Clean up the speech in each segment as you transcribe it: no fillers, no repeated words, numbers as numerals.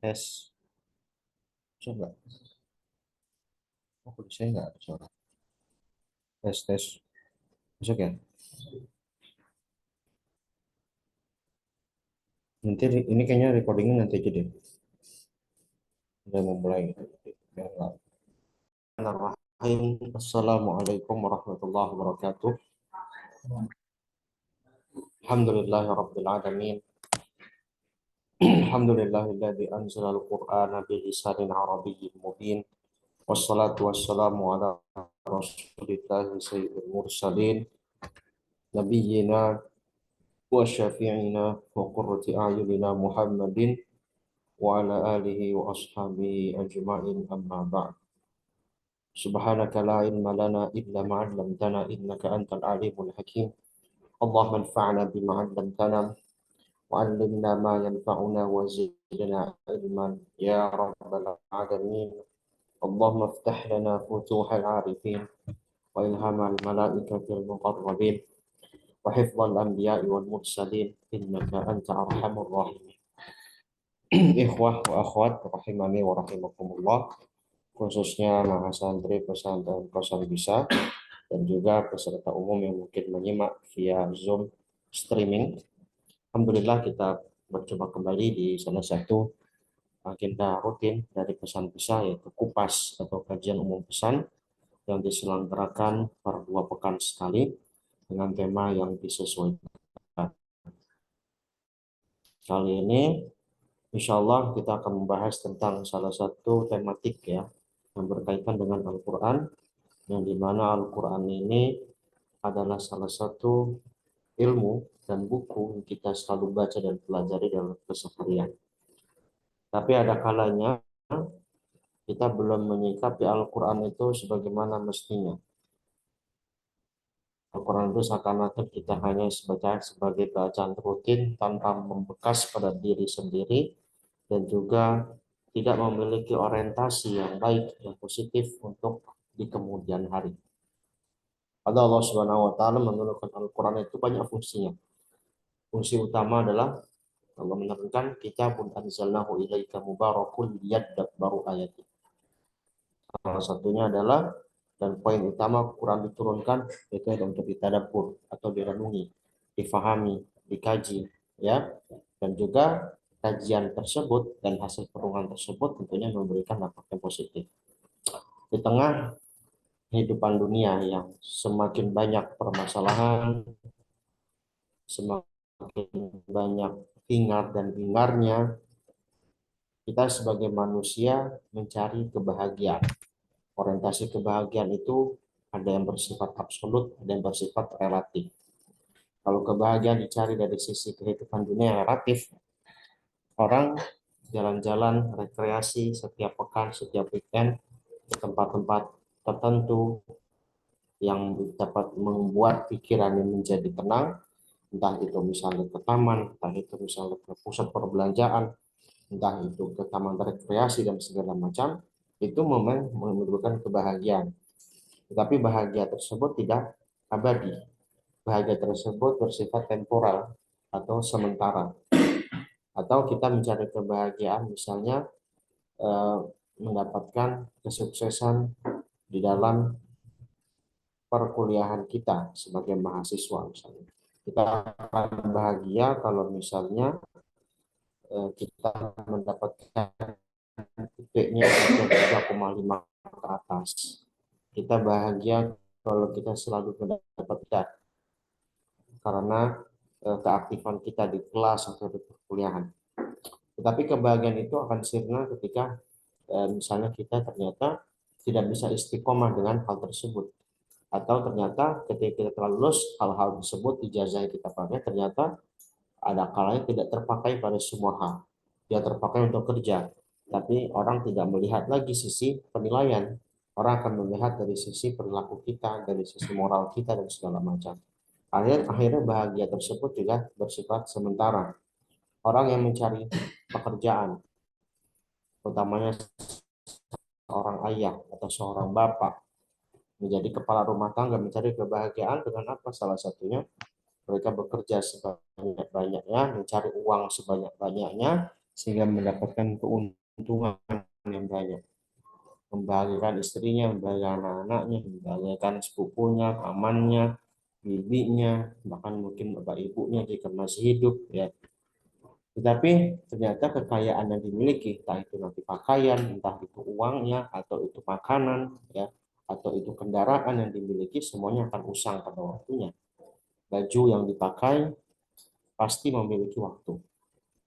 Tes, coba. Oh, kok saya nggak ada suara. Tes, tes. Masuk ya? Nanti ini kayaknya recordingnya nanti aja deh. Udah mau mulai. Biar nggak- Bismillahirrahmanirrahim. Assalamualaikum warahmatullahi wabarakatuh. Alhamdulillahirabbil alamin. Alhamdulillahilladzi anzalal Qur'ana bilisanin arabiyyin mubin. Wassalatu wassalamu ala rasulillahi sayyidil mursalin. Nabiyyina wa syafi'ina wa qurrati a'yunina Muhammadin wa ala alihi wa ashabihi ajma'in amma ba'd. Subhanaka la ilma lana illa ma 'allamtana innaka antal alimul hakim. Allahumma anfa'na bima 'allamtana wa 'allimna ma yanfa'una wa zidna ilman ya rabbal alamin. Allahumma iftah lana futuhal 'arifin wa ilhamal malaikatil muqarrabin wa hifdzal anbiya'i wal mursalin innaka anta arhamur rahimin. Ikhwah wa akhwat rahimani wa rahimakumullah, khususnya mahasantri pesantren Kosan Bisa dan juga peserta umum yang mungkin menyimak via Zoom streaming. Alhamdulillah kita berjumpa kembali di salah satu agenda rutin dari Pesan Bisa, yaitu Kupas atau kajian umum pesan yang diselenggarakan per 2 pekan sekali dengan tema yang disesuaikan. Kali ini insya Allah kita akan membahas tentang salah satu tematik ya yang berkaitan dengan Al-Quran, yang dimana Al-Quran ini adalah salah satu ilmu dan buku yang kita selalu baca dan pelajari dalam keseharian. Tapi ada kalanya kita belum menyikapi Al-Quran itu sebagaimana mestinya. Al-Quran itu seakan-akan kita hanya sebagai bacaan rutin tanpa membekas pada diri sendiri dan juga tidak memiliki orientasi yang baik, yang positif untuk di kemudian hari. Padahal Allah Subhanahu wa taala menurunkan Al-Qur'an itu banyak fungsinya. Fungsi utama adalah Allah menurunkan kitabun anzalnahu ilaika mubarakun liyadabbaru ayati. Salah satunya adalah dan poin utama Quran diturunkan itu untuk ditadabbur atau direnungi, difahami, dikaji, ya. Dan juga kajian tersebut dan hasil perenungan tersebut tentunya memberikan dampak yang positif. Di tengah kehidupan dunia yang semakin banyak permasalahan, semakin banyak hingar dan bingarnya, kita sebagai manusia mencari kebahagiaan. Orientasi kebahagiaan itu ada yang bersifat absolut, ada yang bersifat relatif. Kalau kebahagiaan dicari dari sisi kehidupan dunia yang relatif, orang jalan-jalan rekreasi setiap pekan, setiap weekend ke tempat-tempat tertentu yang dapat membuat pikirannya menjadi tenang, entah itu misalnya ke taman, entah itu misalnya ke pusat perbelanjaan, entah itu ke taman rekreasi dan segala macam, itu memang memberikan kebahagiaan. Tetapi bahagia tersebut tidak abadi. Bahagia tersebut bersifat temporal atau sementara. Atau kita mencari kebahagiaan misalnya eh, mendapatkan kesuksesan di dalam perkuliahan kita sebagai mahasiswa misalnya. Kita akan bahagia kalau misalnya kita mendapatkan IP-nya itu 3,5 ke atas. Kita bahagia kalau kita selalu mendapatkan karena keaktifan kita di kelas atau di perkuliahan. Tetapi kebahagiaan itu akan sirna ketika misalnya kita ternyata tidak bisa istiqomah dengan hal tersebut. Atau ternyata ketika kita telah lulus, hal-hal tersebut ijazah yang kita pakai ternyata ada kalanya tidak terpakai pada semua hal. Dia terpakai untuk kerja, tapi orang tidak melihat lagi sisi penilaian. Orang akan melihat dari sisi perilaku kita, dari sisi moral kita, dan segala macam. Akhirnya bahagia tersebut juga bersifat sementara. Orang yang mencari pekerjaan, utamanya seorang ayah atau seorang bapak, menjadi kepala rumah tangga, mencari kebahagiaan dengan apa? Salah satunya mereka bekerja sebanyak-banyaknya, mencari uang sebanyak-banyaknya, sehingga mendapatkan keuntungan yang banyak, membahagiakan istrinya, membahagiakan anak-anaknya, membahagiakan sepupunya, pamannya, bibinya, bahkan mungkin bapak ibunya jika masih hidup ya. Tetapi ternyata kekayaan yang dimiliki, entah itu nanti pakaian, entah itu uangnya, atau itu makanan, ya, atau itu kendaraan yang dimiliki, semuanya akan usang pada waktunya. Baju yang dipakai pasti memiliki waktu,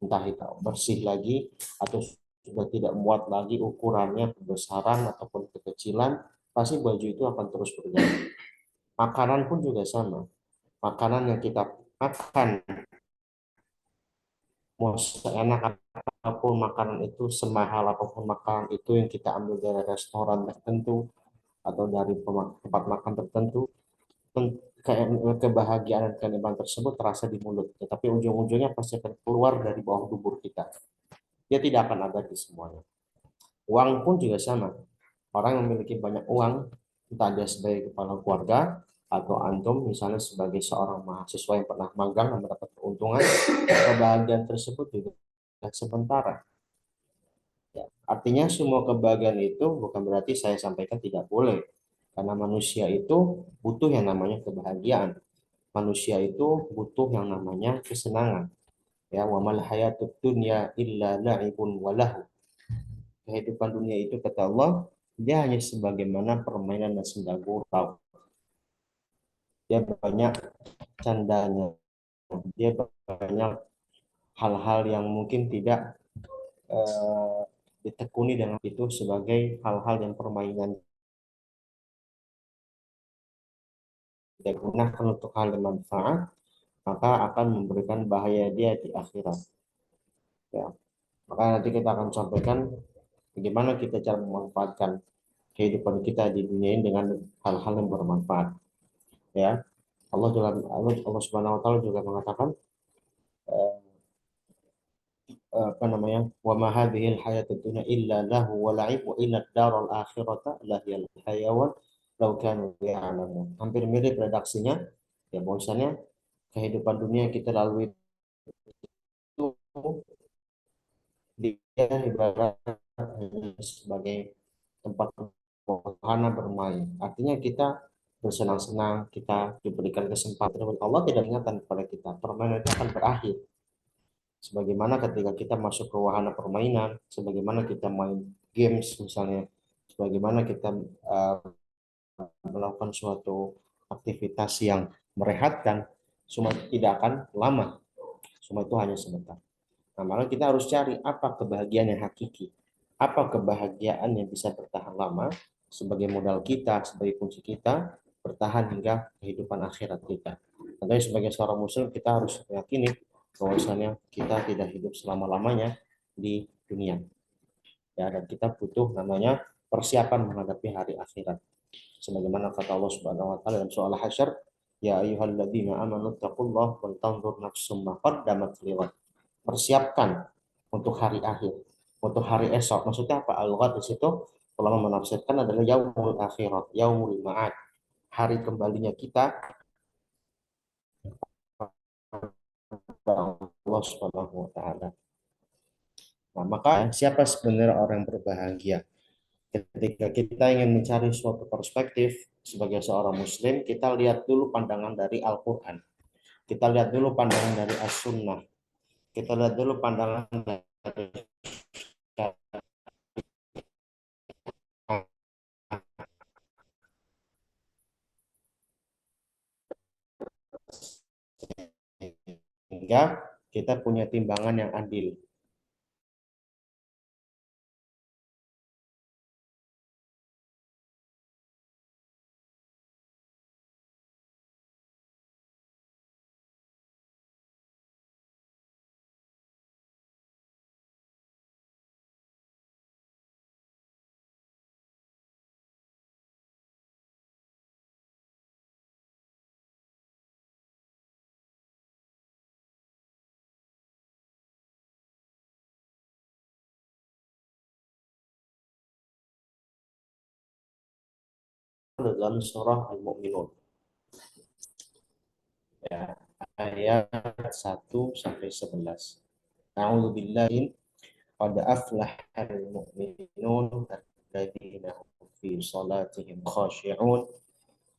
entah itu bersih lagi atau sudah tidak muat lagi ukurannya, kebesaran ataupun kekecilan, pasti baju itu akan terus berganti. Makanan pun juga sama. Makanan yang kita makan, mau seenak apapun makanan itu, semahal apapun makanan itu yang kita ambil dari restoran tertentu atau dari tempat makan tertentu, kebahagiaan dan kenikmatan tersebut terasa di mulut, tetapi ujung-ujungnya pasti akan keluar dari bawah dubur kita. Dia tidak akan ada di semuanya. Uang pun juga sama. Orang yang memiliki banyak uang, entah dia sebagai kepala keluarga atau antum misalnya sebagai seorang mahasiswa yang pernah magang dan mendapat keuntungan, kebahagiaan tersebut juga sementara. Ya, artinya semua kebahagiaan itu bukan berarti saya sampaikan tidak boleh, karena manusia itu butuh yang namanya kebahagiaan. Manusia itu butuh yang namanya kesenangan. Ya, wa mal hayatud dunya illa la'ibun walahu. Kehidupan dunia itu kata Allah, dia hanya sebagaimana permainan dan senda gurau. Dia banyak candanya, dia banyak hal-hal yang mungkin tidak eh, ditekuni dengan itu sebagai hal-hal yang permainan, tidak gunakan untuk hal yang manfaat, maka akan memberikan bahaya dia di akhirat. Ya. Maka nanti kita akan sampaikan bagaimana kita cara memanfaatkan kehidupan kita di dunia ini dengan hal-hal yang bermanfaat. Ya, Allah Subhanahu Wa Taala juga mengatakan eh, apa namanya, wa ma hadhil hayatud dunya illa lahu wa la'ib wa inna daral akhirata lahiyal hayawan law kanu ya'lamun. Hampir mirip redaksinya, ya bahwasanya kehidupan dunia kita lalui itu dia ibarat sebagai tempat wahana bermain. Artinya kita bersenang-senang, kita diberikan kesempatan. Allah tidak ingatkan kepada kita, permainan itu akan berakhir. Sebagaimana ketika kita masuk ke wahana permainan, sebagaimana kita main games misalnya, sebagaimana kita uh, melakukan suatu aktivitas yang merehatkan, semua tidak akan lama, semua itu hanya sebentar. Nah, malah kita harus cari apa kebahagiaan yang hakiki, apa kebahagiaan yang bisa bertahan lama sebagai modal kita, sebagai kunci kita bertahan hingga kehidupan akhirat kita. Tentunya sebagai seorang muslim kita harus meyakini bahwasanya kita tidak hidup selama-lamanya di dunia. Ya, dan kita butuh namanya persiapan menghadapi hari akhirat. Sebagaimana kata Allah Subhanahu wa taala dalam surah Al-Hasyr, ya ayyuhalladzina amanu taqullaha wal tanzur nafsum ma qaddamat lighad. Persiapkan untuk hari akhir, untuk hari esok. Maksudnya apa? Al-ghad di situ ulama menafsirkan adalah yaumul akhirat, yaumul ma'ad, hari kembalinya kita kepada Allah Subhanahu wa taala. Nah, maka siapa sebenarnya orang yang berbahagia? Ketika kita ingin mencari suatu perspektif sebagai seorang muslim, kita lihat dulu pandangan dari Al-Qur'an. Kita lihat dulu pandangan dari As-Sunnah. Kita lihat dulu pandangan dari sehingga kita punya timbangan yang adil. Dalam surah Al-Mu'minun, ya, ayat 1 sampai 11. A'udzubillahi qad aflahal mu'minun alladzina hum fi salatihim khashi'un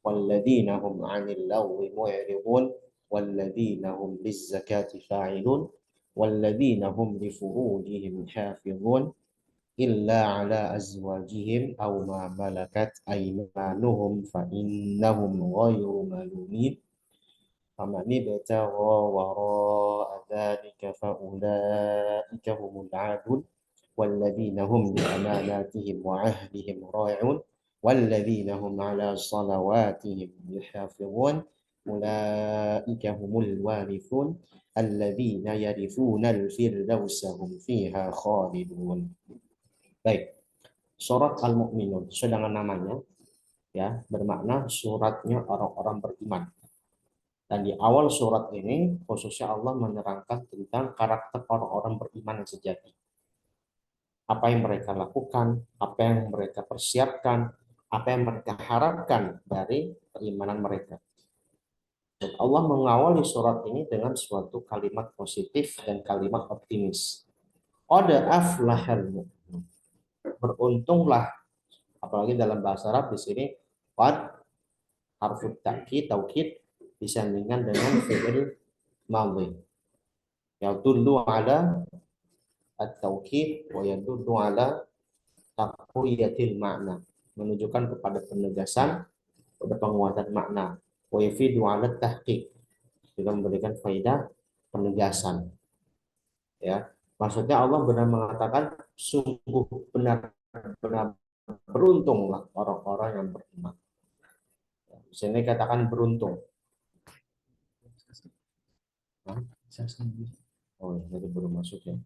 walladzina hum 'anil lagwi mu'ridun walladzina hum lizzakati fa'ilun walladzina hum li furujihim hafizun illa ala azwajihim aw ma malakat aymanuhum fa innahum ghayru malumin faman ibtagha wara'a dzalika fa ulaika humul 'adun walladzina hum li amanatihim wa 'ahdihim ra'un walladzina hum 'ala salawatihim yuhafizun ulaika humul warithun alladzina yarithuna al-firdausa hum fiha khalidun. Baik, surat Al-Mu'minun, sedangkan namanya ya bermakna suratnya orang-orang beriman. Dan di awal surat ini khususnya Allah menerangkan tentang karakter orang-orang beriman yang sejati. Apa yang mereka lakukan, apa yang mereka persiapkan, apa yang mereka harapkan dari keimanan mereka. Dan Allah mengawali surat ini dengan suatu kalimat positif dan kalimat optimis. Qad aflahal mu'minun. Beruntunglah, apalagi dalam bahasa Arab di sini qad harfu taukid disandingkan dengan fi'il madhi yadullu ala at-taukid wa yadullu ala taqwiyatil makna, menunjukkan kepada penegasan, pada penguatan makna, wa yafidu ala tahqiq, juga memberikan faedah penegasan. Ya, maksudnya Allah benar mengatakan sungguh benar-benar beruntunglah orang-orang yang beriman. Di sini katakan beruntung. Oh, jadi belum masuk ya.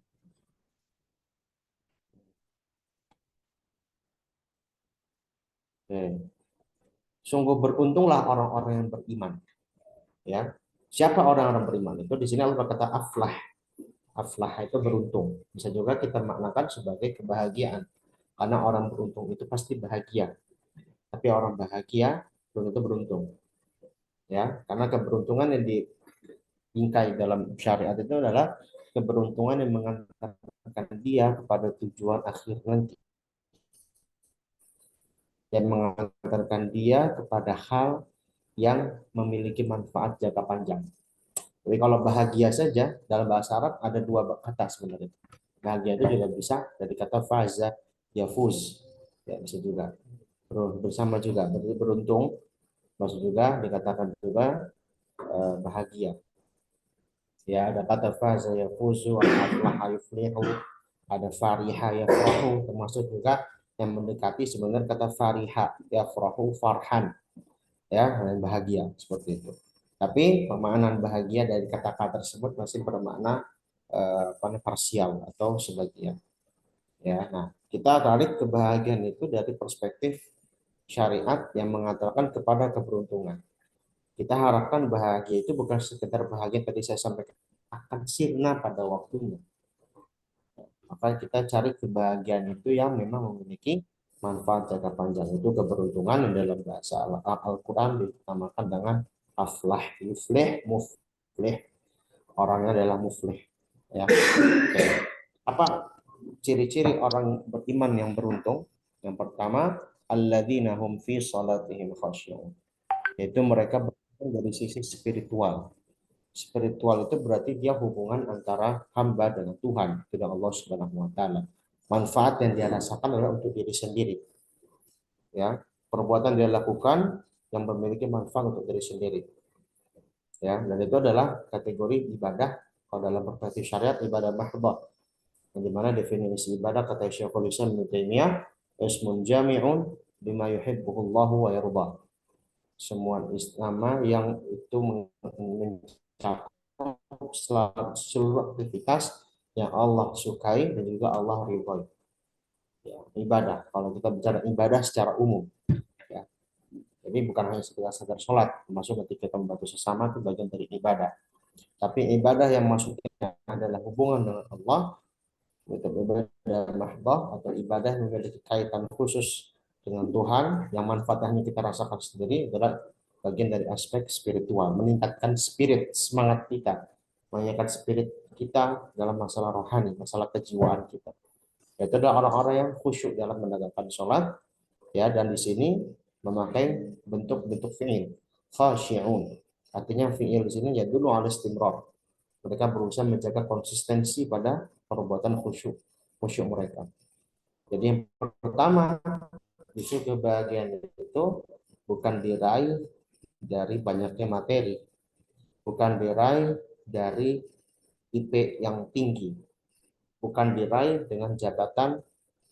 Oke. Sungguh beruntunglah orang-orang yang beriman. Ya, siapa orang-orang beriman itu? Di sini Allah berkata aflah. Aflah itu beruntung. Bisa juga kita maknakan sebagai kebahagiaan. Karena orang beruntung itu pasti bahagia. Tapi orang bahagia belum tentu beruntung. Ya, karena keberuntungan yang diingkai dalam syariat itu adalah keberuntungan yang mengantarkan dia kepada tujuan akhir nanti dan mengantarkan dia kepada hal yang memiliki manfaat jangka panjang. Jadi kalau bahagia saja dalam bahasa Arab ada dua kata sebenarnya. Bahagia itu juga bisa dari kata faza, yafuz, ya bisa juga bersama juga. Berarti beruntung, maksud juga dikatakan juga bahagia. Ya, ada kata faza yafuzu, aflaha yuflihu, ada fariha yafrahu, termasuk juga yang mendekati sebenarnya kata fariha yafrahu farhan, ya, dan bahagia seperti itu. Tapi pemaknaan bahagia dari kata-kata tersebut masih bermakna parsial atau sebagian. Ya, nah kita tarik kebahagiaan itu dari perspektif syariat yang mengatakan kepada keberuntungan. Kita harapkan bahagia itu bukan sekedar bahagia tadi saya sampaikan, akan sirna pada waktunya. Maka kita cari kebahagiaan itu yang memang memiliki manfaat jangka panjang. Itu keberuntungan yang dalam bahasa Al-Quran dinamakan dengan aflah, yuflih, muflih. Orangnya adalah muflih. Ya. Oke. Apa ciri-ciri orang beriman yang beruntung? Yang pertama, alladzina hum fi salatihim khasyu'un. Yaitu mereka beruntung dari sisi spiritual. Spiritual itu berarti dia hubungan antara hamba dengan Tuhan, dengan Allah Subhanahu wa taala. Manfaat yang dia rasakan adalah untuk diri sendiri. Ya, perbuatan dia lakukan yang memiliki manfaat untuk diri sendiri. Ya, dan itu adalah kategori ibadah kalau dalam perspektif syariat ibadah mahdhah. Yang dimana definisi ibadah kata Syekhul Islam Ibnu Taimiyah ismun jami'un bima yuhibbuhullahu wa yarda. Semua nama yang itu mencakup seluruh aktivitas yang Allah sukai dan juga Allah ridhoi. Ya, ibadah. Kalau kita bicara ibadah secara umum, ya. Jadi bukan hanya sekedar sholat, termasuk ketika kita membantu sesama itu bagian dari ibadah. Tapi ibadah yang maksudnya adalah hubungan dengan Allah, itu ibadah mahdhah atau ibadah yang memiliki kaitan khusus dengan Tuhan, yang manfaatnya kita rasakan sendiri adalah bagian dari aspek spiritual, meningkatkan spirit, semangat kita, meningkatkan spirit kita dalam masalah rohani, masalah kejiwaan kita. Itu adalah orang-orang yang khusyuk dalam menegakkan sholat, ya, dan di sini memakai bentuk-bentuk fi'il khasyi'un. Artinya fi'il di sini ya dulu al istimrar. Mereka berusaha menjaga konsistensi pada perbuatan khusyuk khusyuk mereka. Jadi yang pertama, justru kebahagiaan itu bukan diraih dari banyaknya materi, bukan diraih dari IP yang tinggi, bukan diraih dengan jabatan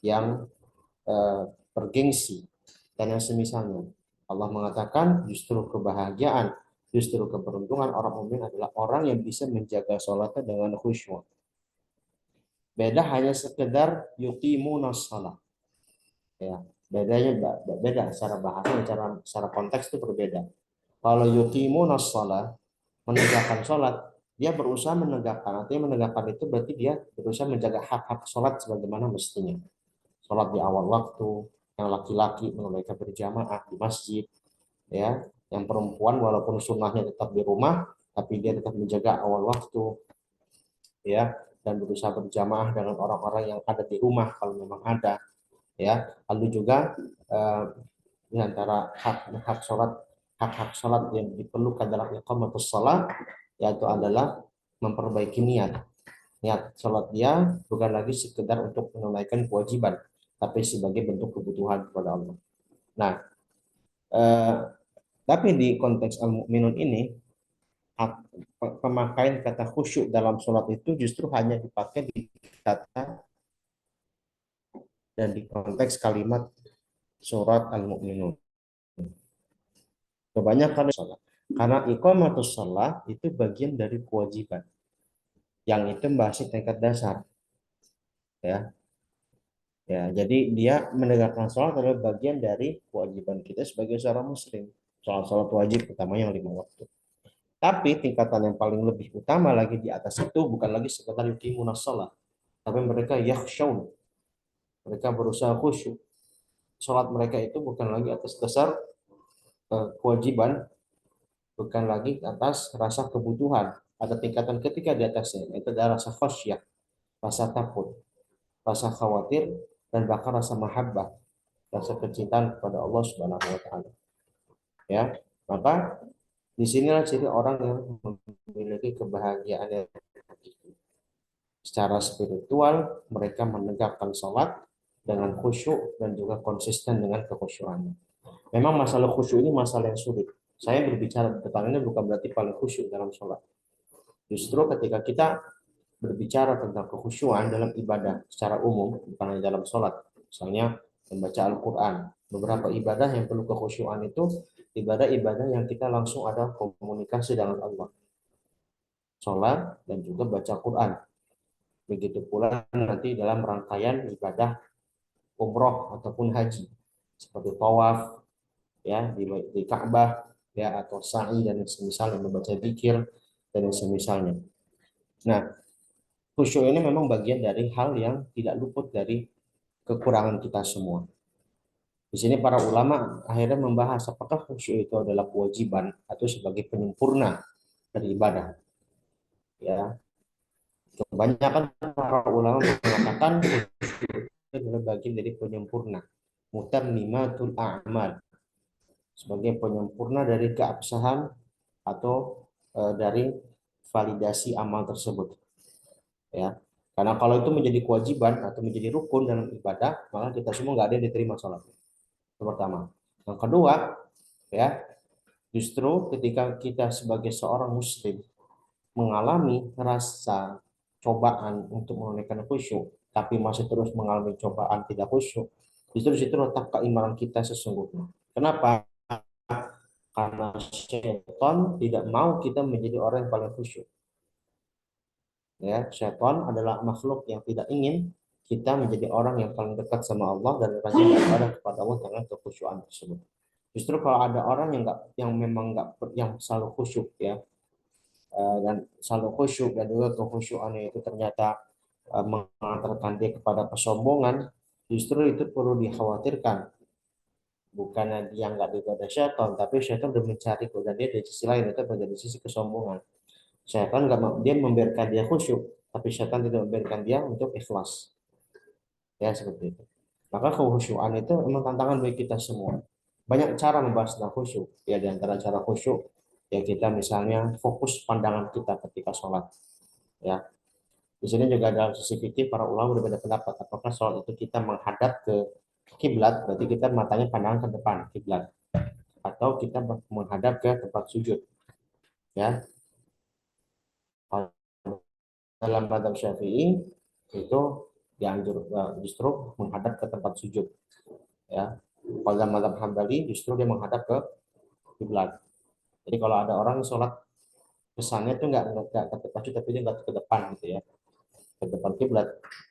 yang bergengsi dan yang semisalnya. Allah mengatakan justru kebahagiaan, justru keberuntungan orang mukmin adalah orang yang bisa menjaga sholatnya dengan khusyuk. Beda hanya sekedar yuqimunas shalah. Ya, bedanya beda secara bahasa, secara konteks itu berbeda. Kalau yuqimunas shalah, menegakkan sholat, dia berusaha menegakkan. Artinya menegakkan itu berarti dia berusaha menjaga hak-hak sholat sebagaimana mestinya. Sholat di awal waktu, yang laki-laki menunaikan berjamaah di masjid, ya, yang perempuan walaupun sunnahnya tetap di rumah, tapi dia tetap menjaga awal waktu, ya, dan berusaha berjamaah dengan orang-orang yang ada di rumah kalau memang ada, ya. Lalu juga di antara hak-hak sholat, hak-hak sholat yang diperlukan dalam iqamatus sholat, yaitu adalah memperbaiki niat sholat dia bukan lagi sekedar untuk menunaikan kewajiban, tapi sebagai bentuk kebutuhan kepada Allah. Nah, eh, tapi di konteks al-mu'minun ini, pemakaian kata khusyuk dalam sholat itu justru hanya dipakai di kata dan di konteks kalimat surat al-mu'minun. Kebanyakan sholat. Karena iqamatus sholat itu bagian dari kewajiban. Yang itu masih tingkat dasar. Ya, ya, jadi dia menegakkan sholat adalah bagian dari kewajiban kita sebagai seorang muslim. Sholat-sholat wajib, utama yang 5 waktu. Tapi tingkatan yang paling lebih utama lagi di atas itu bukan lagi sekedar yuqimunas sholat, tapi mereka yakhshaun. Mereka berusaha khusyuk. Sholat mereka itu bukan lagi atas dasar kewajiban, bukan lagi atas rasa kebutuhan. Ada tingkatan ketiga di atasnya, itu adalah rasa khasyah, rasa takut, rasa khawatir, dan bahkan rasa mahabbah, rasa kecintaan kepada Allah Subhanahu wa taala. Ya. Maka disinilah ciri orang yang memiliki kebahagiaan yang hakiki. Secara spiritual, mereka menegakkan sholat dengan khusyuk dan juga konsisten dengan kekhusyuannya. Memang masalah khusyuk ini masalah yang sulit. Saya berbicara tentang ini bukan berarti paling khusyuk dalam sholat. Justru ketika kita berbicara tentang kekhusyuan dalam ibadah secara umum, bukan hanya dalam sholat, misalnya membaca Al-Quran, beberapa ibadah yang perlu kekhusyuan itu ibadah-ibadah yang kita langsung ada komunikasi dengan Allah. Sholat dan juga baca Quran. Begitu pula nanti dalam rangkaian ibadah umroh ataupun haji, seperti tawaf, ya, di Ka'bah, ya, atau sa'i dan semisalnya, membaca zikir dan semisalnya. Nah, khusyuk ini memang bagian dari hal yang tidak luput dari kekurangan kita semua. Di sini para ulama akhirnya membahas apakah khusyuk itu adalah kewajiban atau sebagai penyempurna dari ibadah. Ya, kebanyakan para ulama mengatakan khusyuk itu adalah bagian dari penyempurna, mutammimatul a'mal, sebagai penyempurna dari keabsahan atau dari validasi amal tersebut, ya. Karena kalau itu menjadi kewajiban atau menjadi rukun dalam ibadah, maka kita semua nggak ada yang diterima sholat. Itu pertama. Yang kedua, ya, justru ketika kita sebagai seorang muslim mengalami rasa cobaan untuk menunaikan khusyuk, tapi masih terus mengalami cobaan tidak khusyuk, justru di situ letak keimanan kita sesungguhnya. Kenapa? Karena syaitan tidak mau kita menjadi orang yang paling khusyuk. Ya, syaitan adalah makhluk yang tidak ingin kita menjadi orang yang paling dekat sama Allah dan rajin beribadah kepada Allah dengan kekhusyuan tersebut. Justru kalau ada orang yang nggak, yang memang nggak, yang selalu khusyuk, ya, dan selalu khusyuk dan juga kekhusyuannya itu ternyata mengantarkan dia kepada kesombongan, justru itu perlu dikhawatirkan. Bukannya dia nggak digoda syaitan, tapi syaitan sudah mencari godaan dia di sisi lain, itu menjadi sisi kesombongan. Syaitan nggak, dia membiarkan dia khusyuk, tapi syaitan tidak membiarkan dia untuk ikhlas. Ya seperti itu. Maka kehusyuan itu memang tantangan bagi kita semua. Banyak cara membahas tentang khusyuk. Ya di antara cara khusyuk ya kita misalnya fokus pandangan kita ketika sholat. Ya di sini juga ada sisi fikih para ulama berbeda pendapat. Apakah sholat itu kita menghadap ke kiblat, berarti kita matanya pandangan ke depan kiblat, atau kita menghadap ke tempat sujud. Ya dalam mazhab Syafi'i itu dianjur justru menghadap ke tempat sujud. Ya pada mazhab Hambali justru dia menghadap ke kiblat. Jadi kalau ada orang sholat kesannya itu nggak ke tempat sujud tapi dia nggak ke depan gitu ya, ke depan kiblat.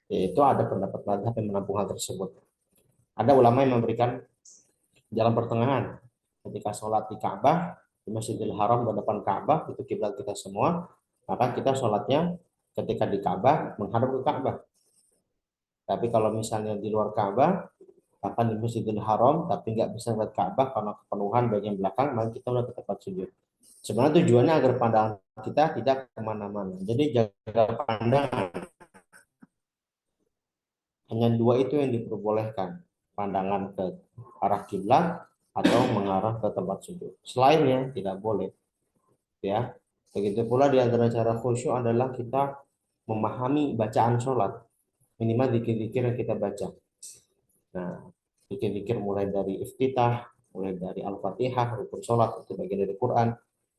Itu ada pendapat mazhab yang menampung hal tersebut. Ada ulama yang memberikan jalan pertengahan ketika sholat di Ka'bah, di Masjidil Haram di depan Ka'bah itu kiblat kita semua, maka kita sholatnya ketika di Ka'bah menghadap ke Ka'bah. Tapi kalau misalnya di luar Ka'bah, akan di Masjidil Haram tapi nggak bisa melihat Ka'bah karena kepenuhan bagian belakang, maka kita udah ke tempat sujud. Sebenarnya tujuannya agar pandangan kita tidak kemana-mana. Jadi jaga pandangan. Hanya dua itu yang diperbolehkan. Pandangan ke arah kiblat atau mengarah ke tempat sujud. Selainnya tidak boleh. Ya, begitu pula di antara cara khusyuk adalah kita memahami bacaan sholat, minimal dikir-dikir yang kita baca. Nah, dikir-dikir mulai dari iftitah, mulai dari Al-Fatihah, rukun sholat, itu bagian dari Quran,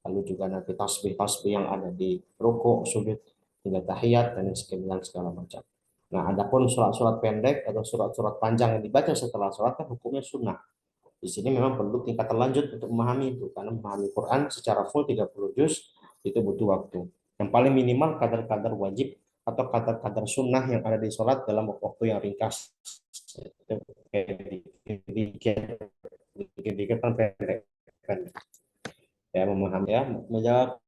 lalu juga nanti tasbih-tasbih yang ada di ruku, sujud, hingga tahiyat, dan sekian segala macam. Nah, adapun surat-surat pendek atau surat-surat panjang yang dibaca setelah sholat kan hukumnya sunnah. Di sini memang perlu tingkatan lanjut untuk memahami itu, karena memahami Quran secara full 30 juz itu butuh waktu. Yang paling minimal kadar-kadar wajib atau kadar-kadar sunnah yang ada di sholat dalam waktu yang ringkas. Itu kayak dikit-dikit kan pendek. Ya, memahami ya, menjawab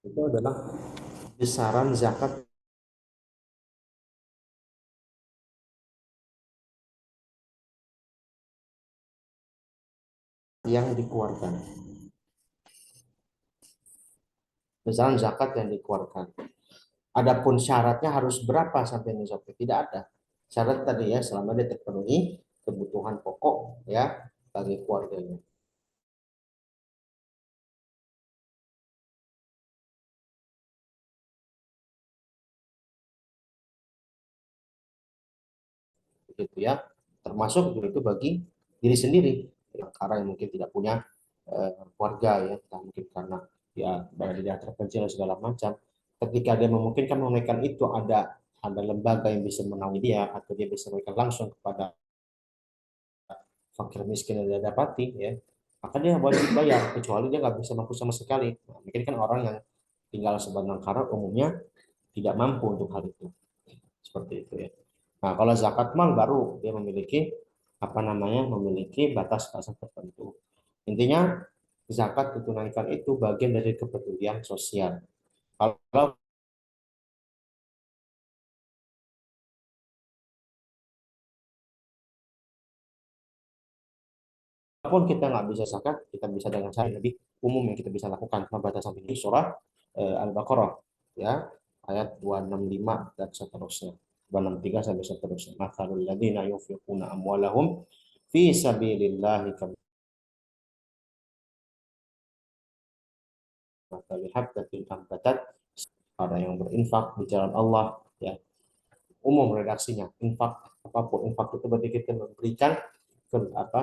itu adalah besaran zakat yang dikeluarkan. Besaran zakat yang dikeluarkan. Adapun syaratnya harus berapa sampai nisabnya tidak ada. Syarat tadi ya selama dia terpenuhi kebutuhan pokok ya bagi keluarganya. Begitu ya. Termasuk itu bagi diri sendiri. Karena yang mungkin tidak punya keluarga ya, mungkin karena ya berada di daerah terpencil dan segala macam. Ketika dia memungkinkan menunaikan itu ada lembaga yang bisa menaungi dia atau dia bisa memberikan langsung kepada fakir miskin yang dia dapati ya, maka dia wajib bayar kecuali dia nggak bisa mampu sama sekali. Nah, mungkin kan orang yang tinggal sebatang kara umumnya tidak mampu untuk hal itu seperti itu ya. Nah kalau zakat mal baru dia memiliki apa namanya memiliki batas-batas tertentu. Intinya zakat ditunaikan itu bagian dari kepedulian sosial. Kalau pun kita nggak bisa zakat, kita bisa dengan cara yang lebih umum yang kita bisa lakukan. Pembatasan ini surah Al-Baqarah ya ayat 265 dan seterusnya. 263 sampai seterusnya. Mathalul ladzina yunfiquna amwalahum fi sabilillahi kamathali habbatin ambatat orang yang berinfak di jalan Allah ya umum redaksinya infak apapun infak itu berarti kita memberikan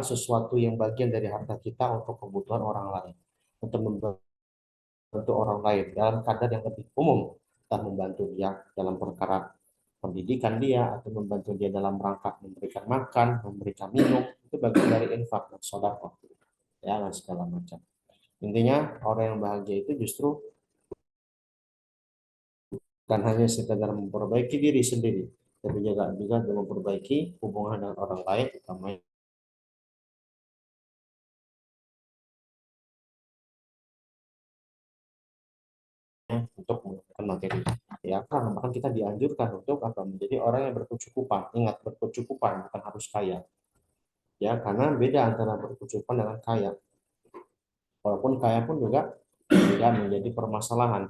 sesuatu yang bagian dari harta kita untuk kebutuhan orang lain untuk membantu orang lain dalam kadar yang lebih umum entah membantu dia dalam perkara pendidikan dia atau membantu dia dalam rangka memberikan makan memberikan minum itu bagian dari infak dan sedekah ya dan segala macam intinya orang yang bahagia itu justru bukan hanya sekadar memperbaiki diri sendiri tapi juga memperbaiki hubungan dengan orang lain utamanya untuk menggunakan materi. Ya, kan bahkan kita dianjurkan untuk apa menjadi orang yang berkecukupan. Ingat berkecukupan bukan harus kaya. Ya, karena beda antara berkecukupan dengan kaya. Walaupun kaya pun juga tidak menjadi permasalahan.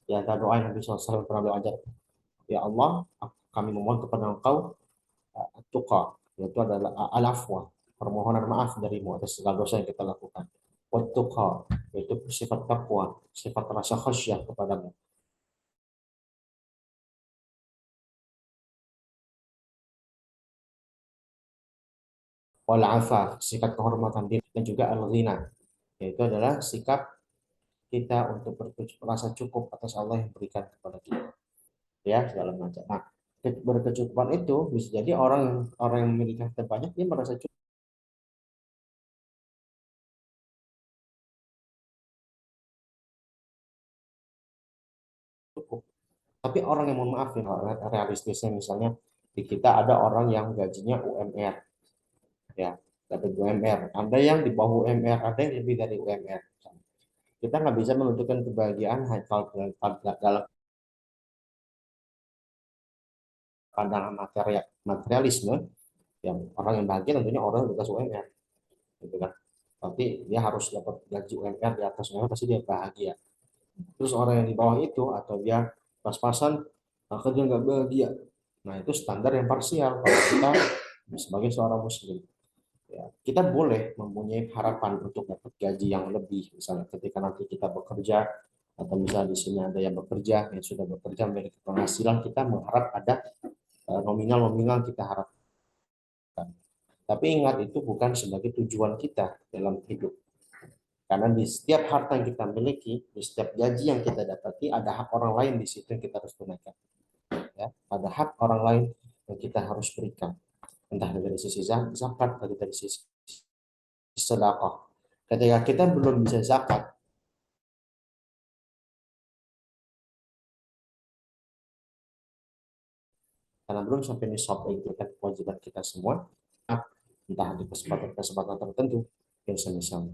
Ya, antara doa yang Nabi SAW pernah belajar. Ya Allah, kami memohon kepada Engkau tuqa, yaitu adalah al-afwa, permohonan maaf darimu atas segala dosa yang kita lakukan. Wattuqa, yaitu sifat takwa, sifat rasa khasyah kepadamu. Wal afaf, sikap kehormatan diri dan juga al-ghina, yaitu adalah sikap kita untuk merasa cukup atas Allah yang berikan kepada kita ya segala macam. Nah, berkecukupan itu bisa jadi orang yang memiliki harta banyak dia merasa cukup. Tapi orang yang mohon maaf ya realistisnya misalnya di kita ada orang yang gajinya UMR ya dapat UMR. Ada yang di bawah UMR, ada yang lebih dari UMR. Kita nggak bisa menentukan kebahagiaan kalau dalam pandangan materialisme yang orang yang bahagia tentunya orang yang dikasih UMR gitu kan tapi dia harus dapat gaji UMR di atas UMR pasti dia bahagia terus orang yang di bawah itu atau dia pas-pasan kerja nggak bahagia nah itu standar yang parsial kalau kita sebagai seorang muslim ya, kita boleh mempunyai harapan untuk dapat gaji yang lebih misalnya ketika nanti kita bekerja atau misalnya di sini ada yang bekerja yang sudah bekerja memiliki penghasilan kita mengharap ada nominal-nominal kita harapkan. Tapi ingat itu bukan sebagai tujuan kita dalam hidup. Karena di setiap harta yang kita miliki, di setiap gaji yang kita dapati, ada hak orang lain di situ yang kita harus tunaikan. Ya, ada hak orang lain yang kita harus berikan. Entah dari sisi zakat, dari sisi sedekah. Ketika kita belum bisa zakat, karena belum sampai nisab itu kan kewajiban kita semua, entah di kesempatan-kesempatan tertentu yang semisal.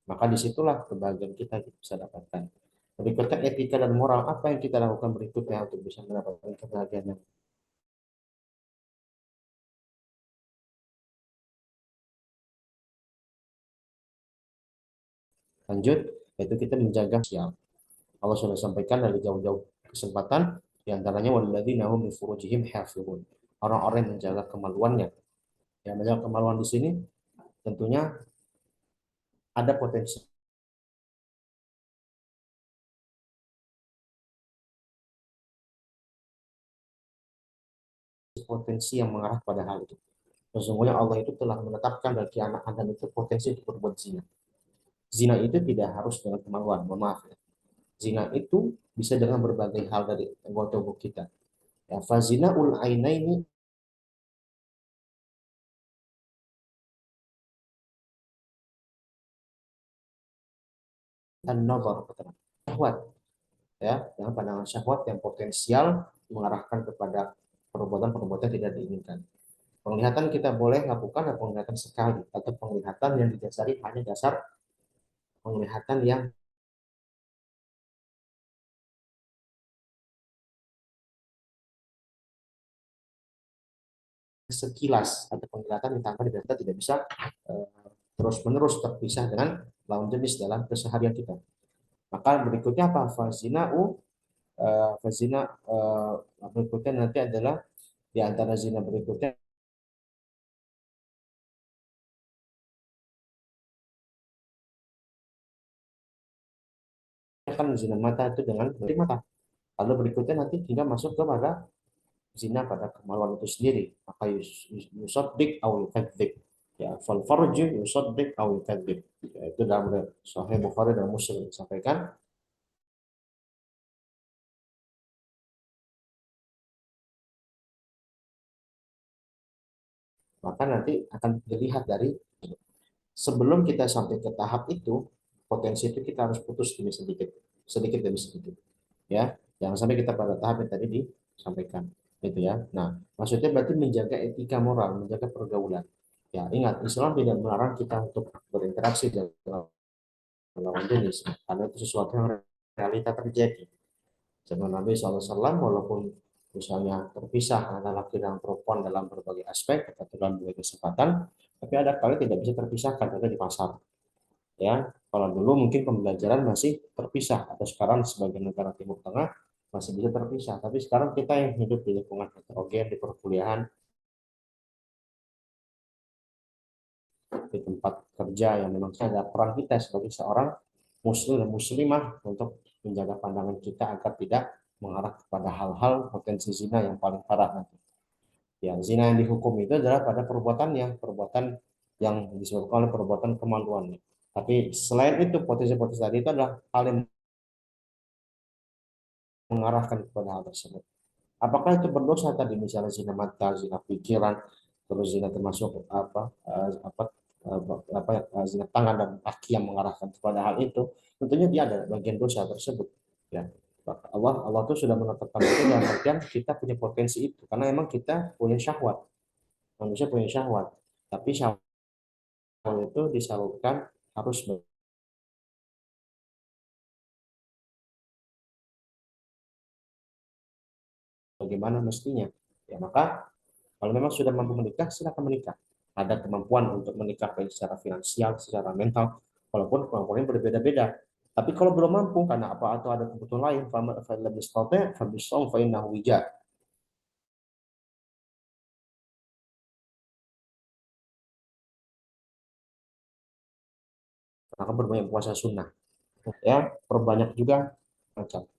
Maka disitulah kebahagiaan kita bisa dapatkan. Berikutnya etika dan moral, apa yang kita lakukan berikutnya untuk bisa mendapatkan kebahagiaan yang lanjut, yaitu kita menjaga sial. Allah sudah sampaikan dari jauh-jauh kesempatan, diantaranya walladzina hum li furujihim hafizun. Orang-orang yang menjaga kemaluannya. Yang menjaga kemaluan di sini tentunya ada potensi yang mengarah pada hal itu. Sesungguhnya Allah itu telah menetapkan bagi anak Adam itu potensi untuk berbuat zina. Zina itu tidak harus dengan kemaluan, mohon maaf ya. Zina itu bisa dengan berbagai hal dari anggota tubuh kita. Ya, fazina ul ainaini dan nazar, syahwat, ya, dengan pandangan syahwat yang potensial mengarahkan kepada perbuatan-perbuatan tidak diinginkan. Penglihatan kita boleh lakukan penglihatan sekali atau penglihatan yang didasari hanya dasar penglihatan yang sekilas atau penglihatan yang tanpa didasari tidak bisa eh, terus-menerus terpisah dengan lawan jenis dalam keseharian kita. Maka berikutnya apa? Fazina berikutnya nanti adalah di antara zina berikutnya akan zina mata itu dengan dari mata. Lalu berikutnya nanti hingga masuk kepada zina pada kemaluan itu sendiri. Maka yusaddiq au yukadzib. Ya, fal farju yusaddiq au yukadzib. Ya, itu dalam Sahih Bukhari dan Muslim disampaikan. Maka nanti akan dilihat dari sebelum kita sampai ke tahap itu, potensi itu kita harus putus demi sedikit, sedikit demi sedikit. Ya, jangan sampai kita pada tahap yang tadi disampaikan, gitu ya. Nah, maksudnya berarti menjaga etika moral, menjaga pergaulan. Ya, ingat, Islam tidak melarang kita untuk berinteraksi dengan lawan jenis, karena itu sesuatu yang realita terjadi. Zaman Nabi SAW, walaupun misalnya terpisah antara laki dan perempuan dalam berbagai aspek atau dalam berbagai kesempatan, tapi ada kali tidak bisa terpisahkan, ada di pasar. Ya, kalau dulu mungkin pembelajaran masih terpisah, atau sekarang sebagai negara Timur Tengah masih bisa terpisah, tapi sekarang kita yang hidup di lingkungan heterogen di perkuliahan, di tempat kerja yang memang ada peran kita sebagai seorang muslim dan muslimah untuk menjaga pandangan kita agar tidak mengarah kepada hal-hal potensi zina yang paling parah nanti. Ya, zina yang dihukum itu adalah pada perbuatannya, perbuatan yang disebabkan oleh perbuatan kemaluannya. Tapi selain itu potensi-potensi tadi itu adalah hal yang mengarahkan kepada hal tersebut. Apakah itu berdosa tadi misalnya zina mata, zina pikiran, terus zina termasuk zina tangan dan kaki yang mengarahkan kepada hal itu? Tentunya dia ada bagian dosa tersebut. Ya, Allah tuh sudah menetapkan itu dalam artian kita punya potensi itu karena emang kita punya syahwat, manusia punya syahwat, tapi syahwat itu disalurkan harus bagaimana mestinya. Ya, maka kalau memang sudah mampu menikah, silakan menikah. Ada kemampuan untuk menikah baik secara finansial, secara mental, walaupun kemampuannya berbeda-beda. Tapi kalau belum mampu karena apa atau ada kebutuhan lain, maka berbanyak puasa sunnah. Ya, perbanyak juga macam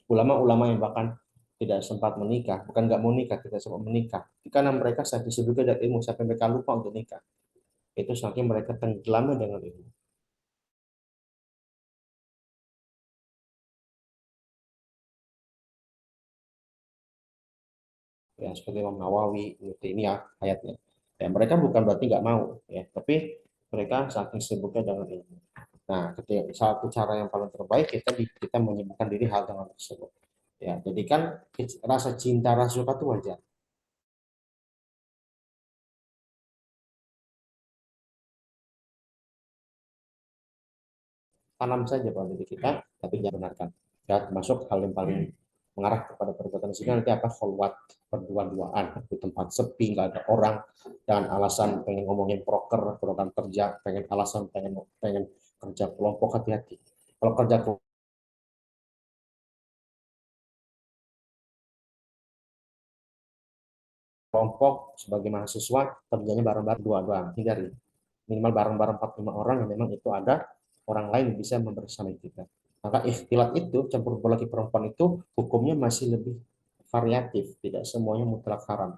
ulama-ulama yang bahkan tidak sempat menikah, bukan nggak mau nikah, tidak sempat menikah. Karena mereka saking sibuknya dari ilmu sampai mereka lupa untuk nikah. Itu saking mereka tenggelamnya dengan ilmu. Ya seperti Imam Nawawi, Ibnu Taimiyah ayatnya. Ya, mereka bukan berarti nggak mau, ya, tapi mereka saking sibuknya dengan ilmu. Nah, ketika satu cara yang paling terbaik kita menyibukkan diri hal dengan tersebut. Ya, jadi kan rasa cinta, rasa suka itu wajar. tanam saja pada diri kita, tapi jangan benarkan. Ya, termasuk hal yang paling mengarah kepada perbuatan zina nanti apa? Kholwat, berdua-duaan di tempat sepi, nggak ada orang, dengan alasan pengen ngomongin program kerja, pengen alasan pengen pengen kerja kelompok, hati-hati. Kalau kerja kelompok sebagai mahasiswa kerjanya bareng-bareng dua doang, hindari minimal bareng-bareng 4-5 orang yang memang itu ada orang lain yang bisa membersamai kita. Maka ikhtilat itu, campur laki perempuan itu hukumnya masih lebih variatif, tidak semuanya mutlak haram.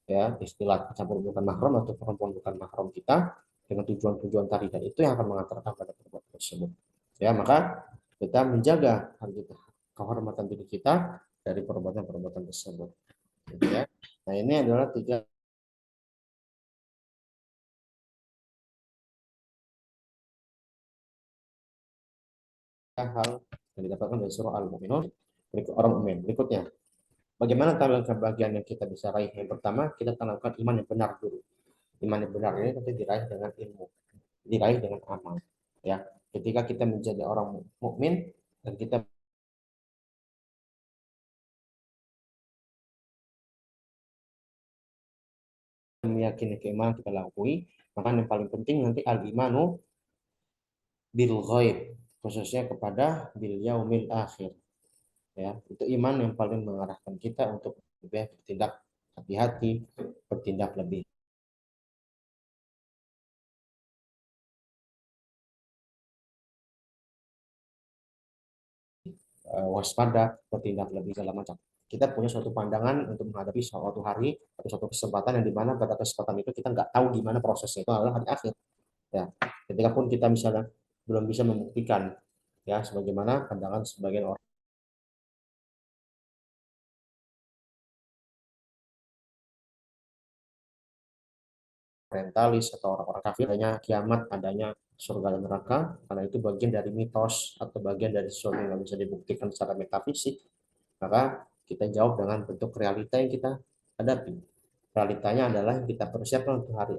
Ya, istilah campur bukan mahram atau perempuan bukan mahram kita dengan tujuan-tujuan tadi, dan itu yang akan mengantarkan pada perbuatan tersebut. Ya, maka kita menjaga kita, kehormatan diri kita dari perbuatan-perbuatan tersebut. Gitu ya. Nah, ini adalah 3 hal yang didapatkan dari surah Al-Mu'minun. Orang mukmin. Berikutnya, bagaimana tanamkan bagian yang kita bisa raih? Yang pertama, kita tanamkan iman yang benar dulu. Iman yang benar ini tentu diraih dengan ilmu, diraih dengan amal. Ya, ketika kita menjadi orang mukmin dan kita meyakini keimanan kita lakukan, maka yang paling penting nanti al-imanu bil ghaib, khususnya kepada bil yaumil akhir. Ya, itu iman yang paling mengarahkan kita untuk lebih bertindak hati-hati, bertindak lebih waspada, bertindak lebih segala macam. Kita punya suatu pandangan untuk menghadapi suatu hari atau suatu kesempatan yang dimana pada kesempatan itu kita nggak tahu gimana prosesnya, itu adalah hari akhir. Ya, ketika pun kita misalnya belum bisa membuktikan, ya sebagaimana pandangan sebagian orang orientalis atau orang-orang kafir adanya kiamat, adanya surga dan neraka, karena itu bagian dari mitos atau bagian dari sesuatu yang nggak bisa dibuktikan secara metafisik, maka kita jawab dengan bentuk realita yang kita hadapi. Realitanya adalah yang kita persiapkan untuk hari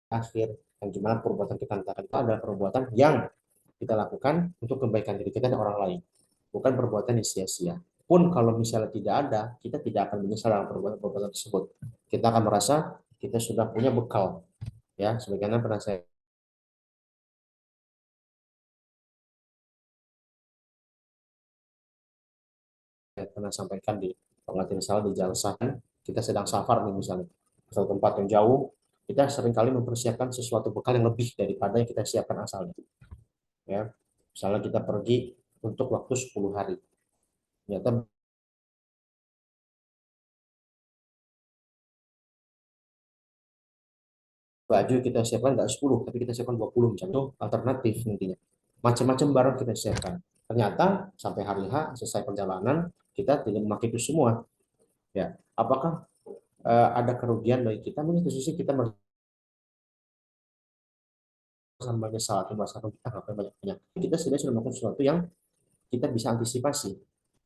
akhir, yang dimana perbuatan kita lakukan itu adalah perbuatan yang kita lakukan untuk kebaikan diri kita dan orang lain, bukan perbuatan yang sia-sia. Pun kalau misalnya tidak ada, kita tidak akan menyesal dalam perbuatan-perbuatan tersebut. Kita akan merasa kita sudah punya bekal, ya sebagaimana pernah saya pernah sampaikan di pengertian salah di jalsah. Kita sedang safar nih misalnya ke suatu tempat yang jauh, kita seringkali mempersiapkan sesuatu bekal yang lebih daripada yang kita siapkan asalnya, ya misalnya kita pergi untuk waktu 10 hari, ternyata baju kita siapkan nggak 10 tapi kita siapkan 20 misalnya, itu alternatif nantinya, macam-macam barang kita siapkan, ternyata sampai hari H selesai perjalanan kita tidak memakai itu semua. Ya, apakah ada kerugian bagi kita? Mungkin di sisi kita merasa menyesal atau merasa rugi, ngapain banyak, kita sudah melakukan sesuatu yang kita bisa antisipasi.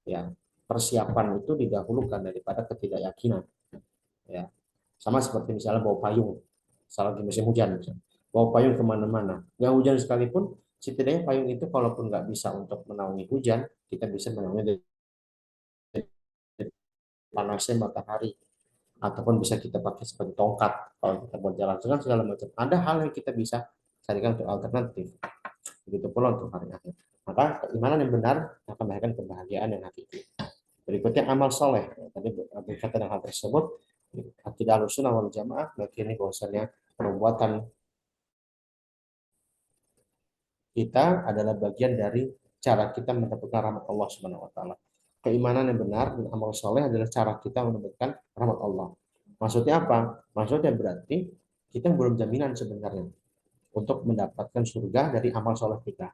Ya, persiapan itu didahulukan daripada ketidakyakinan. Ya, sama seperti misalnya bawa payung, salah di musim hujan misalnya. Bawa payung kemana-mana, ya hujan sekalipun, setidaknya payung itu kalaupun nggak bisa untuk menaungi hujan, kita bisa menaungi dari panasnya matahari, ataupun bisa kita pakai sebagai tongkat kalau kita buat jalan segala macam. Ada hal yang kita bisa carikan untuk alternatif. Begitu pula untuk hari akhir. Maka keimanan yang benar akan melahirkan kebahagiaan yang hakiki. Berikutnya amal soleh. Tadi berkaitan dengan hal tersebut, tidak harus wal jamaah meyakini bahwasanya perbuatan kita adalah bagian dari cara kita mendapatkan rahmat Allah Subhanahu wa taala. Keimanan yang benar dan amal soleh adalah cara kita mendapatkan rahmat Allah. Maksudnya apa? Maksudnya berarti kita belum jaminan sebenarnya untuk mendapatkan surga dari amal soleh kita.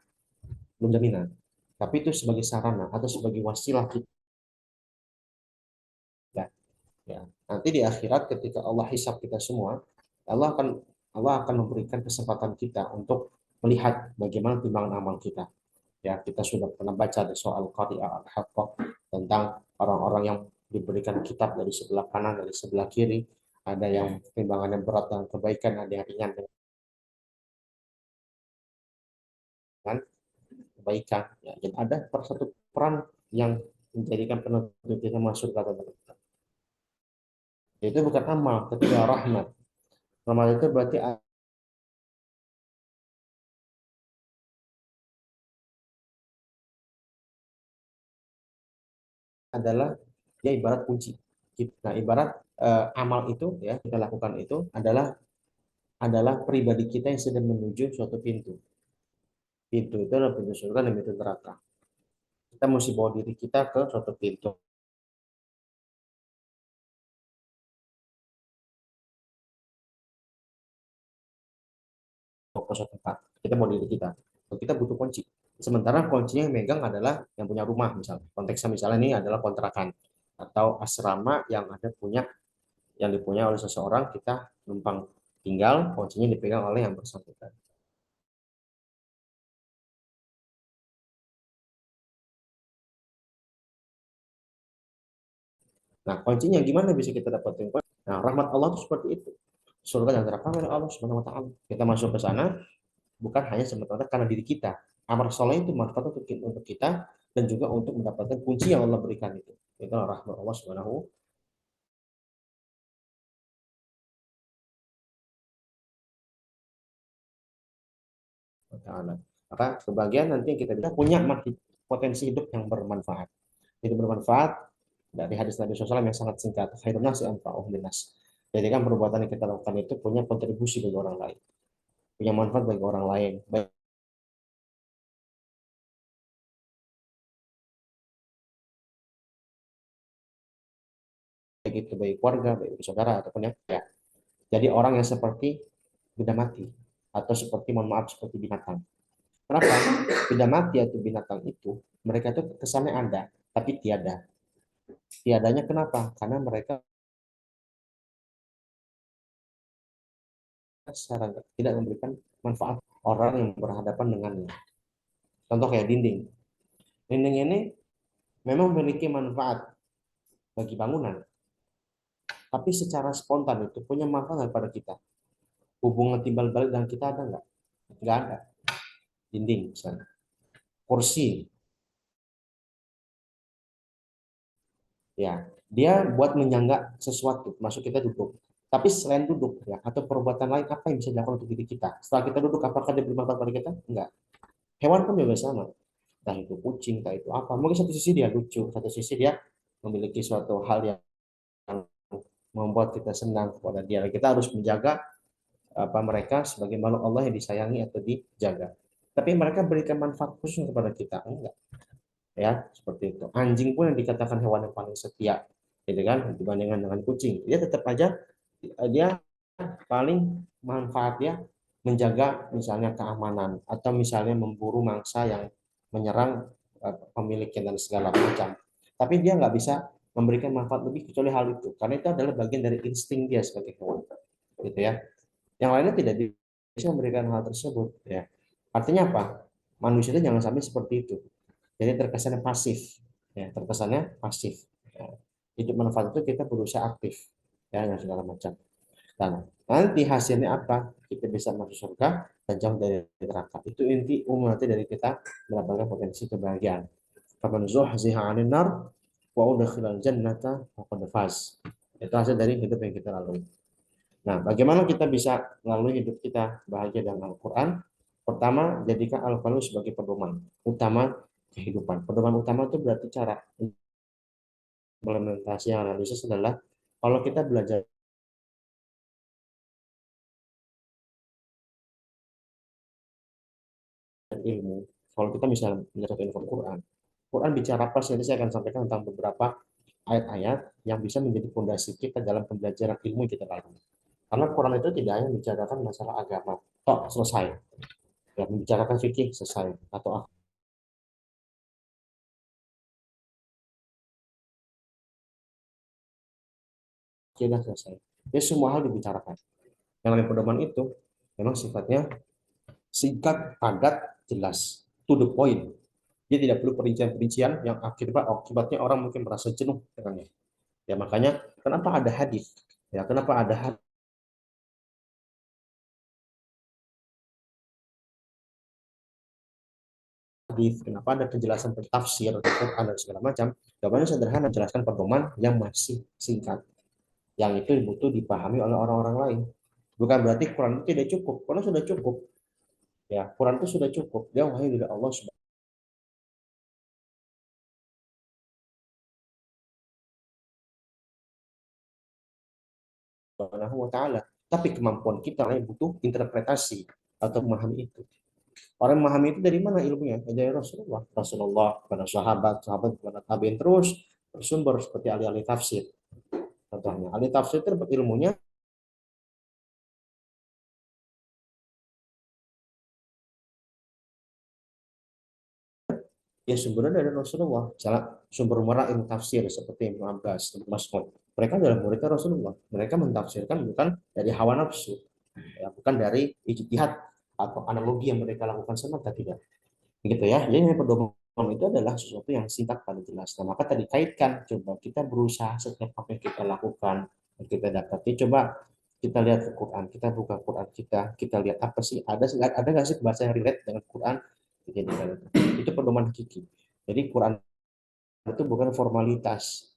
Belum jaminan. Tapi itu sebagai sarana atau sebagai wasilah kita. Ya. Nanti di akhirat ketika Allah hisap kita semua, Allah akan Allah akan memberikan kesempatan kita untuk melihat bagaimana timbangan amal kita. Ya, kita sudah pernah baca di soal qari'ah al-haqqah tentang orang-orang yang diberikan kitab dari sebelah kanan, dari sebelah kiri. Ada yang timbangannya berat dengan kebaikan, ada yang ringan dengan kebaikan. Ya, dan ada satu peran yang menjadikan penentu kita masuk ke dalam neraka. Itu bukan amal, tapi rahmat. Rahmat itu berarti adalah dia ibarat kunci. Nah, ibarat amal itu ya kita lakukan itu adalah pribadi kita yang sedang menuju suatu pintu. Pintu itu adalah pintu surga dan pintu neraka. Kita mesti bawa diri kita ke suatu pintu atau ke suatu tempat. Kita bawa diri kita. Kita butuh kunci. Sementara kuncinya yang megang adalah yang punya rumah misalnya. Konteksnya misalnya ini adalah kontrakan atau asrama yang ada punya yang dipunyai oleh seseorang, kita numpang tinggal, kuncinya dipegang oleh yang bersangkutan. Nah, kuncinya gimana bisa kita dapetin? Nah, rahmat Allah itu seperti itu. Surga dan neraka oleh Allah Subhanahu wa taala. Kita masuk ke sana bukan hanya semata-mata karena diri kita. Amal soleh itu manfaat untuk kita dan juga untuk mendapatkan kunci yang Allah berikan itu. Itu rahmat Allah Subhanahu wa taala. Maka kebahagiaan nanti yang kita bisa punya potensi hidup yang bermanfaat. Hidup bermanfaat dari hadis Nabi SAW yang sangat singkat. Khairun nasi anfa'uhum linnas. Jadi kan perbuatan yang kita lakukan itu punya kontribusi bagi orang lain, punya manfaat bagi orang lain, baik itu bagi keluarga, baik itu saudara ataupun yang ya. Jadi orang yang seperti benda mati atau seperti mohon maaf seperti binatang. Kenapa? Benda mati atau binatang itu mereka itu kesannya ada tapi tiada. Tiadanya kenapa? Karena mereka secara tidak memberikan manfaat orang yang berhadapan dengannya. Contoh kayak dinding. Dinding ini memang memiliki manfaat bagi bangunan, tapi secara spontan itu punya manfaat daripada kita. Hubungan timbal balik dengan kita ada nggak? Nggak ada. Dinding misalnya. Kursi, ya dia buat menyangga sesuatu, masuk kita duduk. Tapi selain duduk, ya, atau perbuatan lain apa yang bisa dilakukan untuk diri kita? Setelah kita duduk, apakah dia bermanfaat pada kita? Enggak. Hewan pun juga sama. Entah itu kucing, entah itu apa. Mungkin satu sisi dia lucu, satu sisi dia memiliki suatu hal yang membuat kita senang kepada dia. Kita harus menjaga apa mereka sebagai makhluk Allah yang disayangi atau dijaga. Tapi mereka berikan manfaat khusus kepada kita, enggak. Ya, seperti itu. Anjing pun yang dikatakan hewan yang paling setia, gitu kan, dibandingkan dengan kucing. Dia tetap aja dia paling manfaatnya menjaga misalnya keamanan atau misalnya memburu mangsa yang menyerang pemiliknya dan segala macam. Tapi dia nggak bisa memberikan manfaat lebih kecuali hal itu, karena itu adalah bagian dari insting dia sebagai hewan, gitu ya. Yang lainnya tidak bisa memberikan hal tersebut, ya. Artinya apa? Manusia itu jangan sampai seperti itu. Jadi terkesannya pasif, ya, terkesannya pasif. Ya. Hidup manfaat itu kita berusaha aktif, ya, dan segala macam. Nah, nanti hasilnya apa? Kita bisa masuk surga dan jauh dari neraka. Itu inti umum nanti dari kita mendapatkan potensi kebahagiaan. Faman zuhziha 'anil nar wa udkhilal jannata faqad faz. Itu hasil dari hidup yang kita lalui. Nah, bagaimana kita bisa melalui hidup kita bahagia dengan Al-Quran? Pertama, jadikan Al-Quran sebagai pedoman utama kehidupan. Pedoman utama itu berarti cara implementasi analisis adalah kalau kita belajar ilmu, kalau kita misalnya belajar ilmu Quran, Quran bicara apa sih? Nanti saya akan sampaikan tentang beberapa ayat-ayat yang bisa menjadi fondasi kita dalam pembelajaran ilmu yang kita lalui. Karena Quran itu tidak hanya membicarakan masalah agama, toh selesai. Ya, membicarakan fikih selesai, atau akidah selesai. Ya, semua hal dibicarakan. Yang namanya pedoman itu memang sifatnya singkat, padat, jelas, to the point. Dia tidak perlu perincian-perincian yang akibatnya orang mungkin merasa jenuh dengannya. Ya makanya kenapa ada hadis? Ya kenapa ada hadis? Kenapa ada penjelasan tafsir, Quran dan segala macam? Jawabannya sederhana, menjelaskan pedoman yang masih singkat, yang itu butuh dipahami oleh orang-orang lain. Bukan berarti Quran itu tidak cukup. Quran sudah cukup. Ya, Quran itu sudah cukup. Dia wahyu dari Allah Subhanahu wa taala. Tapi kemampuan kita yang butuh interpretasi atau memahami itu. Orang memahami itu dari mana ilmunya? Dari Rasulullah. Rasulullah kepada sahabat, sahabat kepada tabiin terus bersumber seperti ahli-ahli tafsir. Contohnya, ahli tafsir itu dapat ilmunya ya sumbernya dari Rasulullah. Misalnya sumber muara ilmu tafsir seperti Ibnu Abbas, Ibnu Mas'ud. Mereka adalah muridnya Rasulullah. Mereka mentafsirkan bukan dari hawa nafsu, ya, bukan dari ijtihad atau analogi yang mereka lakukan semata, tidak. Begitu ya. Jadi pedoman itu adalah sesuatu yang singkat pada jelas. Nah, maka tadi kaitkan, coba kita berusaha setiap apa yang kita lakukan, yang kita dapati, coba kita lihat ke Quran, kita buka Quran kita lihat apa sih, ada nggak sih bahasa yang relate dengan Quran? Jadi, itu pedoman hakiki. Jadi Quran itu bukan formalitas.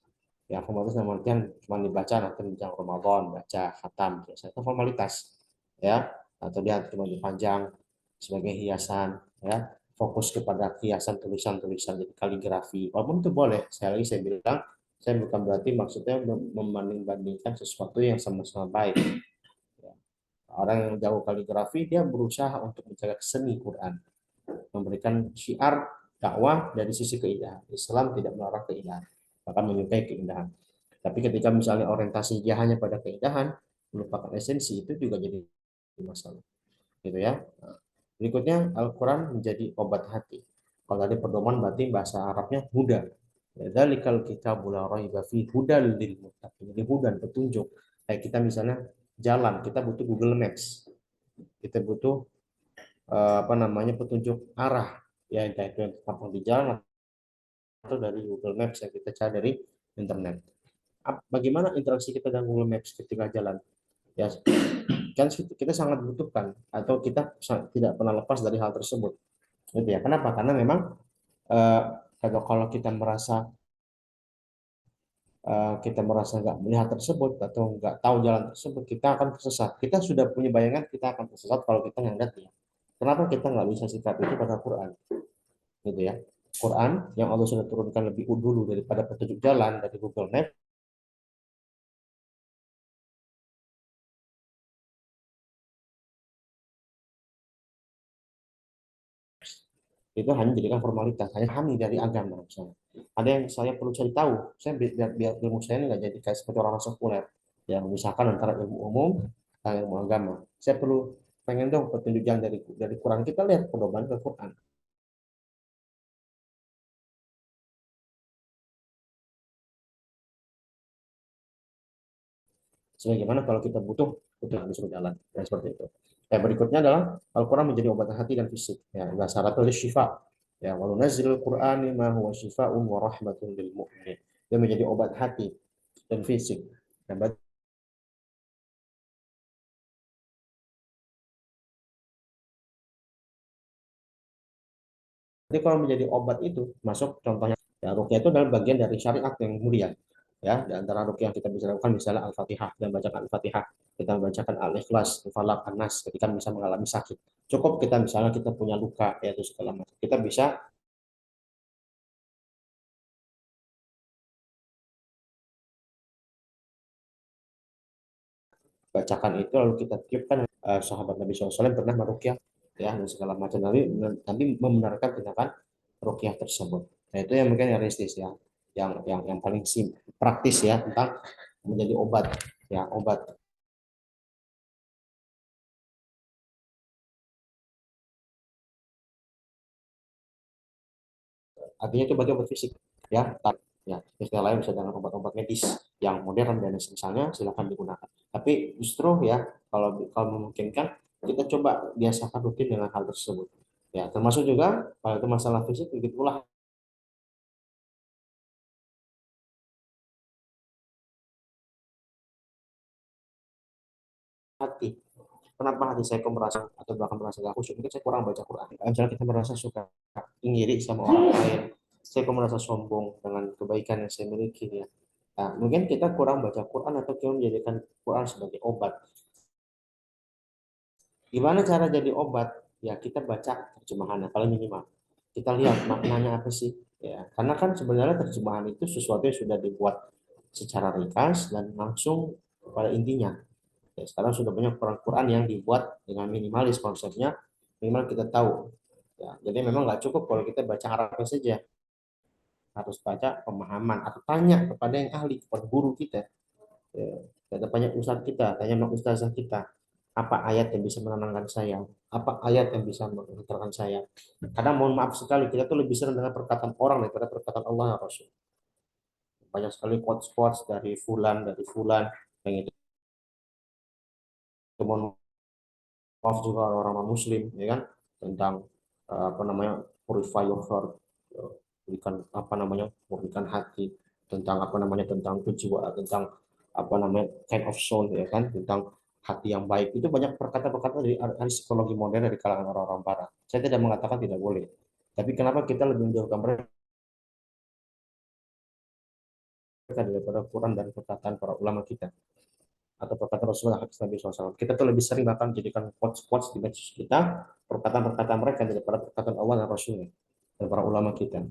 Ya, formalitas dalam artian cuma dibaca nanti menjelang Ramadan, baca khatam, biasa itu formalitas. Ya, atau dia cuma dipanjang sebagai hiasan, ya, fokus kepada hiasan tulisan-tulisan jadi kaligrafi. Walaupun itu boleh, saya bilang, saya bukan berarti maksudnya membanding-bandingkan sesuatu yang sama-sama baik. Ya. Orang yang jauh kaligrafi, dia berusaha untuk menjaga seni Quran, memberikan syiar dakwah dari sisi keindahan. Islam tidak melarang keindahan, bahkan menyukai keindahan. Tapi ketika misalnya orientasi dia hanya pada keindahan, melupakan esensi, itu juga jadi masalah. Gitu ya. Nah, berikutnya Al-Quran menjadi obat hati. Kalau tadi pedoman berarti bahasa Arabnya huda. Dzalikal kitabul la raiba fi hudal lil muttaqin. Jadi hudan petunjuk. Kayak kita misalnya jalan, kita butuh Google Maps. Kita butuh apa namanya petunjuk arah, ya entah itu yang terpampang di jalan atau dari Google Maps yang kita cari dari internet. Bagaimana interaksi kita dengan Google Maps ketika jalan? Ya, kan kita sangat butuhkan atau kita tidak pernah lepas dari hal tersebut. Gitu ya. Kenapa? Karena memang eh, kalau kita merasa kita merasa nggak melihat tersebut atau nggak tahu jalan tersebut, kita akan tersesat. Kita sudah punya bayangan kita akan tersesat kalau kita nggak lihat ya. Kenapa kita nggak bisa sikap itu pada Quran? Gitu ya. Quran yang Allah sudah turunkan lebih dulu daripada petunjuk jalan dari Google Maps itu hanya dijadikan formalitas, hanya kami dari agama misalnya. Ada yang saya perlu cari tahu, saya biar ilmu saya ini nggak jadi kayak seperti orang sekuler yang memisahkan antara ilmu umum dan ilmu agama. Saya perlu pengen dong petunjuk jalan dari Quran, kita lihat pedoman ke Quran. Sebagaimana kalau kita butuh butuh disuruh jalan dan seperti itu. Berikutnya adalah Al-Quran menjadi obat hati dan fisik. Ya, bahasa Arabnya adalah syifa. Ya, walau nazilul Qur'ani ma huwa syifa'un wa rahmatun lil mu'minin. Dia menjadi obat hati dan fisik. Dan jadi kalau menjadi obat itu masuk contohnya ya rukyah itu adalah bagian dari syariat yang mulia. Ya, di antara rukyah yang kita bisa lakukan misalnya Al-Fatihah dan bacakan Al-Fatihah, kita membacakan Al-Ikhlas, Al-Falaq, An-Nas ketika bisa mengalami sakit. Cukup kita misalnya kita punya luka yaitu segala macam. Kita bisa bacakan itu lalu kita tiupkan sahabat Nabi SAW pernah merukyah ya dan segala macam nanti membenarkan tindakan rukyah tersebut. Nah, itu yang mungkin realistis ya, yang paling praktis ya tentang menjadi obat ya obat. Artinya itu berarti obat fisik ya. Ya, istilah lain bisa dengan obat-obat medis yang modern dan misalnya silakan digunakan. Tapi justru ya kalau memungkinkan kita coba biasakan rutin dengan hal tersebut. Ya, termasuk juga kalau itu masalah fisik, begitu pula hati. Kenapa hati saya kok merasa atau bahkan merasa gak khusyuk? Mungkin saya kurang baca Quran. Misalnya kita merasa suka iri sama orang lain, saya kok merasa sombong dengan kebaikan yang saya miliki ya. Nah, mungkin kita kurang baca Quran atau kita menjadikan Quran sebagai obat. Gimana cara jadi obat? Ya kita baca terjemahannya kalau minimal. Kita lihat maknanya apa sih? Ya, karena kan sebenarnya terjemahan itu sesuatu yang sudah dibuat secara ringkas dan langsung pada intinya. Ya, sekarang sudah banyak Quran-Quran yang dibuat dengan minimalis konsepnya, minimal kita tahu. Ya, jadi memang nggak cukup kalau kita baca Arabnya saja, harus baca pemahaman atau tanya kepada yang ahli, kepada guru kita. Ya, kita tanya ustadz kita, tanya sama ustazah kita, apa ayat yang bisa menenangkan saya, apa ayat yang bisa menenangkan saya. Kadang mohon maaf sekali, kita tuh lebih sering dengan perkataan orang daripada perkataan Allah dan Rasul. Banyak sekali quotes-quotes dari fulan, yang itu mohon maaf juga orang-orang muslim ya kan, tentang apa namanya, purify your heart, berikan apa namanya, murnikan hati, tentang apa namanya, tentang kejiwaan, tentang apa namanya, kind of soul ya kan, tentang hati yang baik. Itu banyak perkata-perkata dari ahli psikologi modern dari kalangan orang-orang barat. Saya tidak mengatakan tidak boleh, tapi kenapa kita lebih menjauhkan mereka daripada Quran dan perkataan para ulama kita atau perkataan Rasulullah Nabi SAW. Kita tuh lebih sering bahkan jadikan quotes-quotes di medsos kita, perkataan-perkataan mereka daripada perkataan Allah dan Rasulnya dan para ulama kita.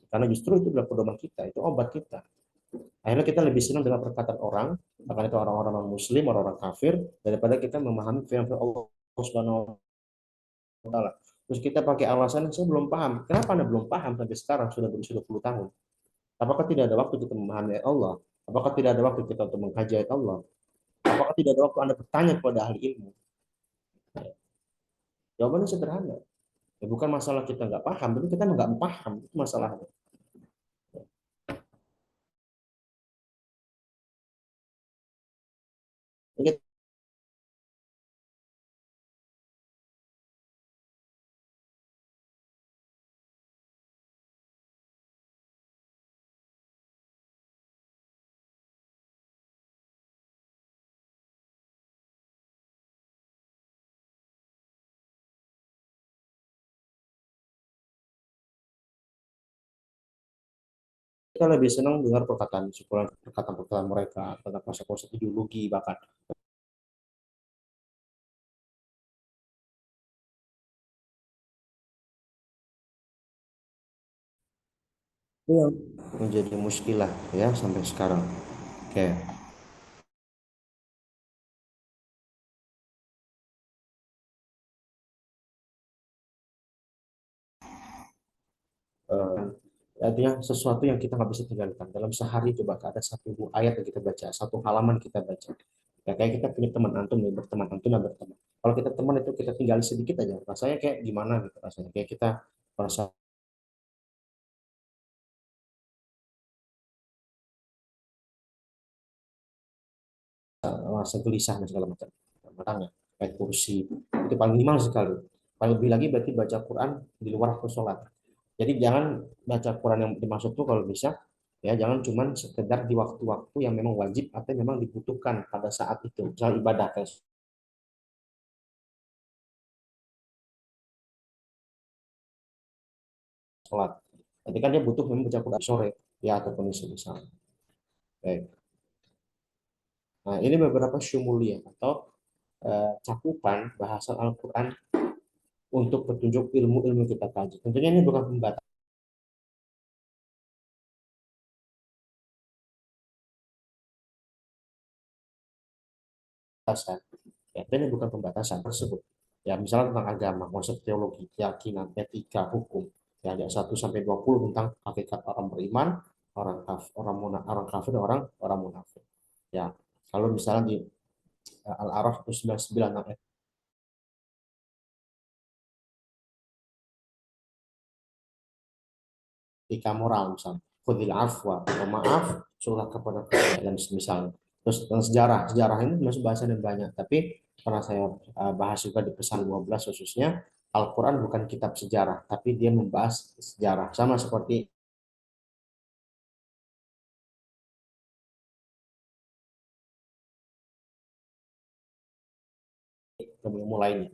Karena justru itu adalah pedoman kita, itu obat kita. Akhirnya kita lebih senang dengan perkataan orang, bahkan itu orang-orang non-muslim, orang-orang kafir, daripada kita memahami firman Allah Subhanahu wa taala. Terus kita pakai alasan saya belum paham. Kenapa Anda belum paham sampai sekarang sudah berusia 20 tahun? Apakah tidak ada waktu kita memahami ayat Allah? Apakah tidak ada waktu kita untuk mengkaji ayat Allah? Apakah tidak ada waktu Anda bertanya kepada ahli ilmu? Jawabannya sederhana. Ya, bukan masalah kita nggak paham, tapi kita nggak paham, itu masalahnya. Kita lebih senang dengar perkataan perkataan mereka tentang konsep-konsep ideologi bahkan. Itu yang menjadi muskilah ya sampai sekarang. Oke. Eh, artinya sesuatu yang kita nggak bisa tinggalkan dalam sehari. Coba ada satu ayat yang kita baca, satu halaman kita baca. Ya, kayak kita punya teman antum nih, berteman antum dan berteman. Kalau kita teman itu kita tinggal sedikit aja, rasanya kayak gimana gitu rasanya. Kayak kita merasa merasa gelisah dan segala macam. Makanya kayak kursi itu paling minimal sekali. Paling lebih lagi berarti baca Quran di luar waktu sholat. Jadi jangan baca Quran yang dimaksud tuh kalau bisa ya jangan cuman sekedar di waktu-waktu yang memang wajib atau memang dibutuhkan pada saat itu. Misal ibadah kayak sholat. Jadi kan dia butuh memang baca Quran sore ya ataupun misalnya. Baik. Nah, ini beberapa syumuliyah atau cakupan bahasan Al-Quran untuk petunjuk ilmu-ilmu kita kaji. Tentunya ini bukan pembatasan. Ya, ini bukan pembatasan tersebut. Ya, misalnya tentang agama, konsep teologi, keyakinan, etika, hukum. Ya, ada 1 sampai 20 tentang hakikat orang beriman, orang kafir, orang munafik. Ya, kalau misalnya di Al-Araf 99 tentang etika moral misalnya, khudil afwa, maaf, suruhlah kepada kalian dan misalnya. Terus tentang sejarah, sejarah ini masih bahasa yang banyak, tapi pernah saya bahas juga di pesan 12 khususnya, Al-Quran bukan kitab sejarah, tapi dia membahas sejarah. Sama seperti ilmu lainnya.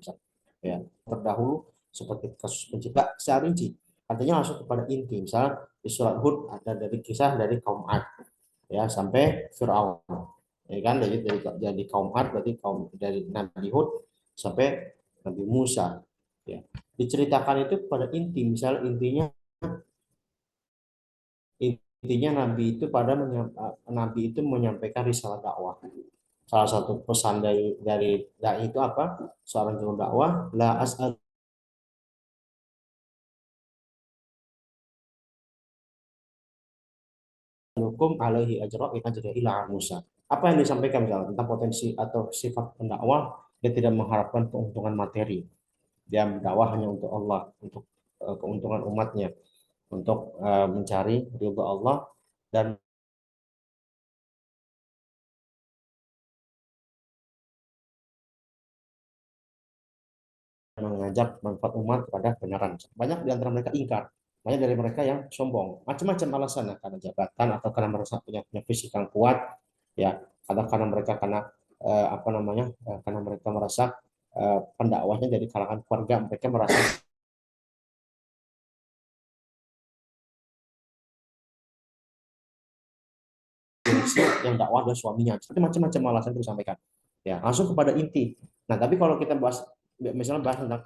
Ya, terdahulu seperti kasus pencipta secara rinci. Artinya langsung kepada inti. Misalnya di surat Hud ada dari kisah dari kaum Ad ya sampai Firaun. Ya kan dari kaum Ad berarti kaum dari Nabi Hud sampai Nabi Musa. Ya. Diceritakan itu pada inti. Misalnya intinya Nabi itu menyampaikan risalah dakwah. Salah satu pesan dari dai itu apa? Seorang juru dakwah, la as'alukum alaihi ajra in ajriya illa ala Musa. Apa yang disampaikan misalnya tentang potensi atau sifat pendakwah, dia tidak mengharapkan keuntungan materi. Dia berdakwah hanya untuk Allah, untuk keuntungan umatnya, untuk mencari ridha Allah dan mengajak manfaat umat kepada kebenaran. Banyak di antara mereka ingkar, banyak dari mereka yang sombong, macam-macam alasan karena jabatan atau karena merasa punya fisik yang kuat, ya, atau karena mereka karena apa namanya, karena mereka merasa pendakwahnya dari kalangan keluarga, mereka merasa yang dakwah adalah suaminya. Itu macam-macam alasan itu disampaikan. Ya, langsung kepada inti. Nah, tapi kalau kita bahas misalnya bahas tentang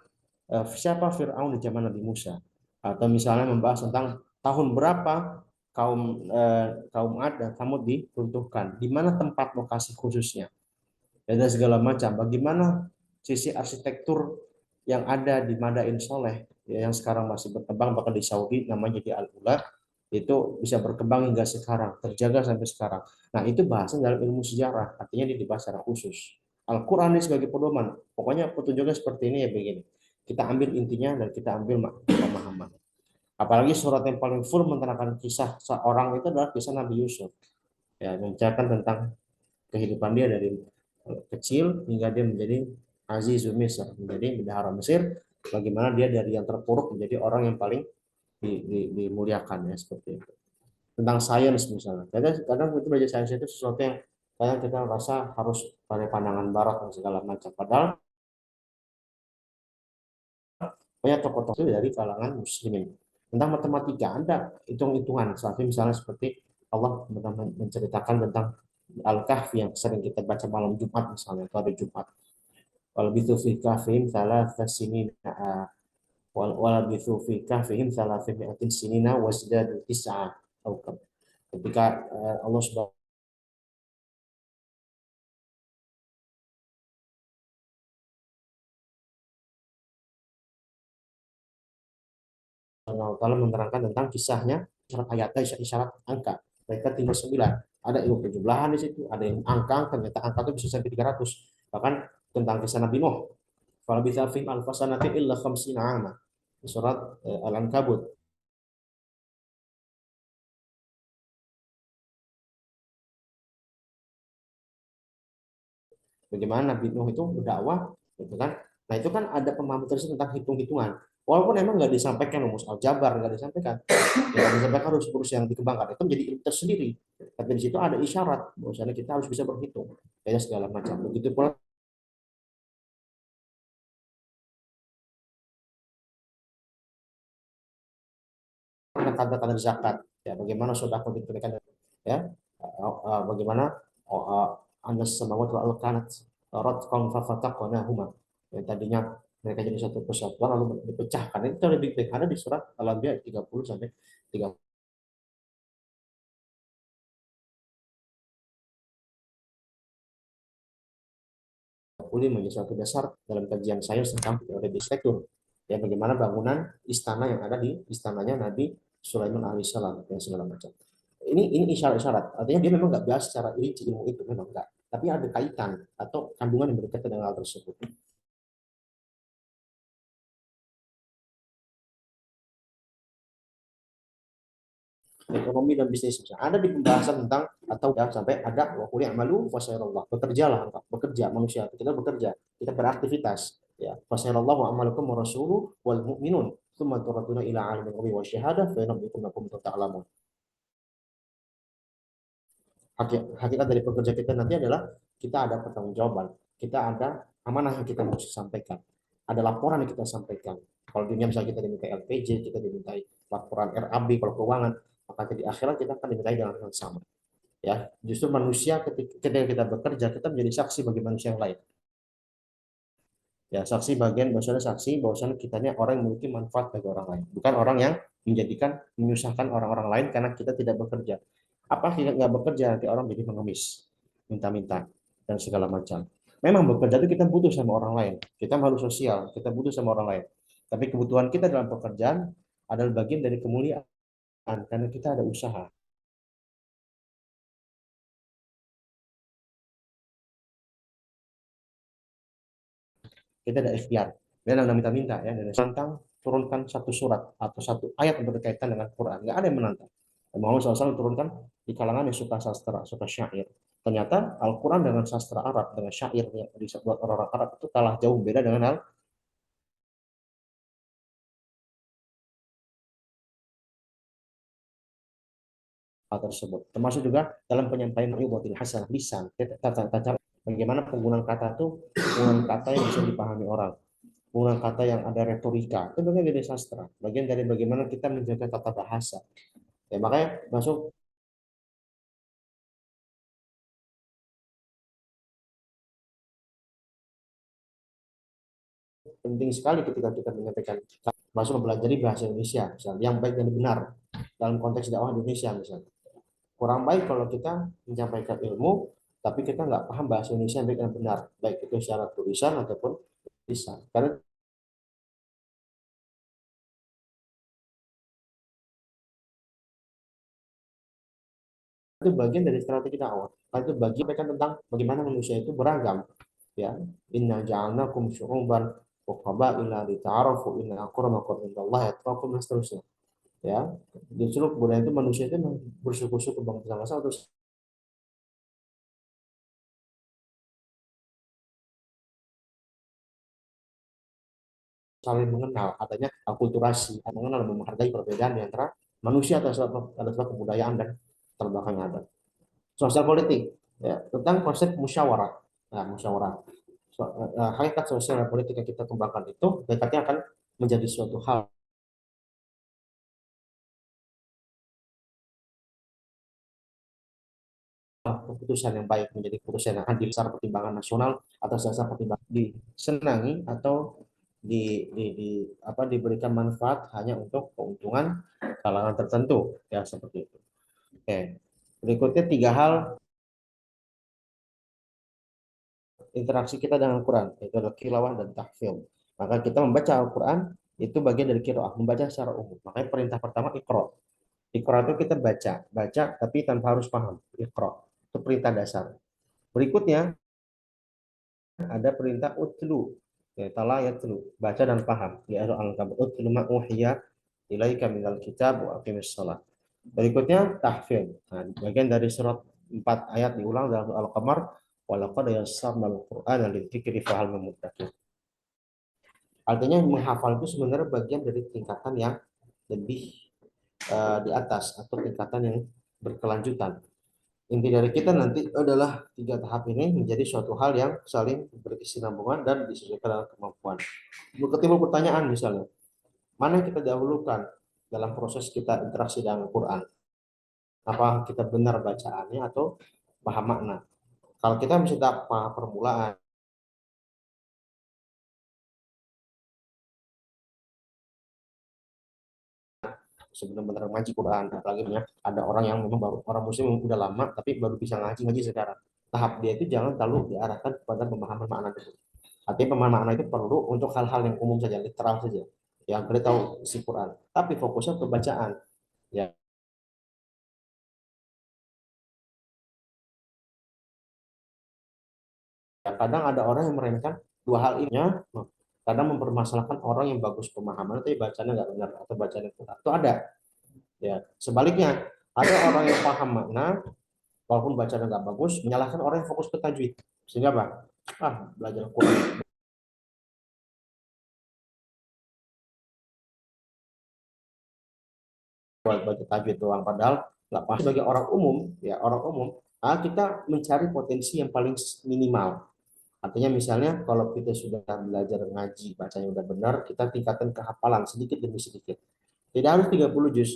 siapa Fir'aun di zaman Nabi Musa, atau misalnya membahas tentang tahun berapa kaum Ad dan Thamud diruntuhkan, di mana tempat lokasi khususnya, dan segala macam. Bagaimana sisi arsitektur yang ada di Madain Soleh, ya, yang sekarang masih berkembang bahkan di Saudi namanya di Al-Ula, itu bisa berkembang hingga sekarang, terjaga sampai sekarang. Nah, itu bahasan dalam ilmu sejarah, artinya dia dibahas secara khusus. Al-Quran ini sebagai pedoman, pokoknya petunjuknya seperti ini ya begini. Kita ambil intinya dan kita ambil pemahaman. Apalagi surat yang paling full menerangkan kisah seorang itu adalah kisah Nabi Yusuf. Ya, menceritakan tentang kehidupan dia dari kecil hingga dia menjadi Azizul Misr, menjadi bendahara Mesir, bagaimana dia dari yang terpuruk menjadi orang yang paling dimuliakan ya seperti itu. Tentang sains misalnya. Kadang kita belajar sains itu sesuatu yang kadang kita rasa harus pada pandangan barat dan segala macam. Padahal banyak tokoh-tokoh itu dari kalangan muslimin. Tentang matematika ada hitung-hitungan. Saat misalnya seperti Allah menceritakan tentang Al-Kahfi yang sering kita baca malam Jumat misalnya atau hari Jumat. Walbithu fi kahfihim thalathah sinina walbithu fi kahfihim thalathah mi'atin sinina wasdadu tis'ah. Ketika Allah Subhanahu wa taala menerangkan tentang kisahnya, isyarat ayatnya, isyarat angka. Mereka tinggal 9. Ada ilmu penjumlahan di situ, ada yang angka, ternyata angka itu bisa sampai 300. Bahkan tentang kisah Nabi Nuh. Fala bithafim alfasanati illa khamsina ama. Di surat Al-Ankabut. Bagaimana Nabi Nuh itu berdakwah, gitu kan? Nah itu kan ada pemahaman tersebut tentang hitung-hitungan. Walaupun emang nggak disampaikan rumus aljabar, nggak disampaikan, ya nggak disampaikan rumus yang dikembangkan, itu menjadi ilmu tersendiri. Tapi di situ ada isyarat, bahwasanya kita harus bisa berhitung, ya segala macam. Begitu pula kata-kata zakat, ya bagaimana sudah aku diberikan, ya bagaimana anas samawati wal kanat ratqan fafataqnahuma, yang tadinya mereka jadi satu kesatuan lalu dipecahkan. Itu lebih ada di surat Al-Anbiya 30 sampai 30 menjadi suatu dasar dalam kajian sains tentang teori arsitektur, ya bagaimana bangunan istana yang ada di istananya Nabi Sulaiman alaihissalam dan segala macam. Ini isyarat-isyarat, artinya dia memang nggak bahas secara rinci ilmu itu, memang enggak, tapi ada kaitan atau kandungan yang berkaitan dengan hal tersebut. ekonomi dan bisnis. Ada di pembahasan tentang atau ya, sampai ada wa qul i'malu fasayarallah. Bekerjalah engkau, bekerja manusia, kita bekerja, kita beraktivitas. Ya, fasayarallahu a'malakum wa rasuluhu wal mu'minun. Tsumma turaduna ila alimil ghaibi wasyahadah fa yunabbiukum ma kuntum ta'lamun. Hakikat dari pekerja kita nanti adalah kita ada pertanggungjawaban, kita ada amanah yang kita harus sampaikan, ada laporan yang kita sampaikan. Kalau dunia misalnya kita dimintai LPJ, kita dimintai laporan RAB kalau keuangan, maka di akhirat kita akan dimintai dengan hal yang sama. Ya, justru manusia ketika kita bekerja kita menjadi saksi bagi manusia yang lain. Ya, saksi bagian bahwasanya saksi bahwasanya kita ini orang yang memiliki manfaat bagi orang lain, bukan orang yang menjadikan menyusahkan orang-orang lain karena kita tidak bekerja. Apa kita nggak bekerja nanti orang jadi mengemis, minta-minta dan segala macam. Memang bekerja itu kita butuh sama orang lain, kita makhluk sosial, kita butuh sama orang lain. Tapi kebutuhan kita dalam pekerjaan adalah bagian dari kemuliaan karena kita ada usaha, kita ada ikhtiar. Dan yang minta-minta ya, dan tentang turunkan satu surat atau satu ayat yang berkaitan dengan Quran, nggak ada yang menantang. Muhammad SAW turunkan di kalangan yang suka sastra, suka syair. Ternyata Al-Quran dengan sastra Arab, dengan syair yang dibuat orang Arab itu kalah jauh beda dengan hal tersebut. Termasuk juga dalam penyampaian ibadah hasanah lisan, tata bagaimana penggunaan kata itu penggunaan kata yang bisa dipahami orang, penggunaan kata yang ada retorika, itu bagian dari sastra, bagian dari bagaimana kita menjaga tata bahasa. Ya, makanya masuk penting sekali ketika kita menyampaikan masuk mempelajari bahasa Indonesia misalnya, yang baik dan benar dalam konteks dakwah Indonesia misalnya. Kurang baik kalau kita menyampaikan ilmu tapi kita nggak paham bahasa Indonesia yang baik dan benar, baik itu secara tulisan ataupun lisan. Karena itu bagian dari strategi dakwah. Itu bagian mereka tentang bagaimana manusia itu beragam. Ya, inna ja'alnakum syu'uban wa qabaila lita'arafu inna akramakum indallahi atqakum dan seterusnya. Ya, justru budaya itu manusia itu bersuku-suku bangsa-bangsa untuk saling mengenal, adanya akulturasi, mengenal dan menghargai perbedaan di antara manusia atas kebudayaan dan terbelakang ada. Sosial politik, ya, tentang konsep musyawarah. Nah, musyawarah. Hakikat sosial dan politik yang kita kembangkan itu dekatnya akan menjadi suatu hal keputusan yang baik, menjadi keputusan yang adil secara pertimbangan nasional atas dasar pertimbangan disenangi atau diberikan manfaat hanya untuk keuntungan kalangan tertentu, ya seperti itu. Oke. Berikutnya tiga hal interaksi kita dengan Al-Quran, yaitu adalah tilawah dan tahfidz. Maka kita membaca Al-Quran itu bagian dari qiraah, membaca secara umum. Makanya perintah pertama iqra. Iqra itu kita baca, baca tapi tanpa harus paham. Iqra itu perintah dasar. Berikutnya ada perintah utlu, ya tala yatlu, baca dan paham. Ya al-ankabut utlu ma uhiya ilaika minal kitab wa aqimis shalah. Berikutnya tahfidz. Nah, bagian dari surat 4 ayat diulang dalam Al-Qamar, walaqad yassarnal Qur'ana lidzikri fahal muddakir. Artinya menghafal itu sebenarnya bagian dari tingkatan yang lebih di atas atau tingkatan yang berkelanjutan. Inti dari kita nanti adalah tiga tahap ini menjadi suatu hal yang saling berkesinambungan dan disesuaikan dengan kemampuan. Ketimbul pertanyaan misalnya, mana yang kita dahulukan dalam proses kita interaksi dengan Al-Quran? Apa kita benar bacaannya atau paham makna? Kalau kita masih tak paham permulaan, sebelum benar ngaji Quran, apalagi ada orang yang memang baru orang muslim yang udah lama tapi baru bisa ngaji sekarang. Tahap dia itu jangan terlalu diarahkan kepada pemahaman makna itu. Artinya pemahaman makna itu perlu untuk hal-hal yang umum saja, literal saja, yang kita tahu isi Quran. Tapi fokusnya ke bacaan. Ya, kadang ada orang yang meremehkan dua hal ini. Kadang mempermasalahkan orang yang bagus pemahaman tapi bacanya nggak benar atau bacanya kurang. Itu ada. Ya, sebaliknya Ada orang yang paham makna, walaupun bacanya nggak bagus, menyalahkan orang yang fokus ke tajwid. Sehingga apa? Belajar Quran buat baca tajwid doang. Padahal nggak pas sebagai orang umum, ya orang umum, kita mencari potensi yang paling minimal. Artinya misalnya kalau kita sudah belajar ngaji, bacanya udah benar, kita tingkatkan kehafalan sedikit demi sedikit. Tidak harus 30 juz,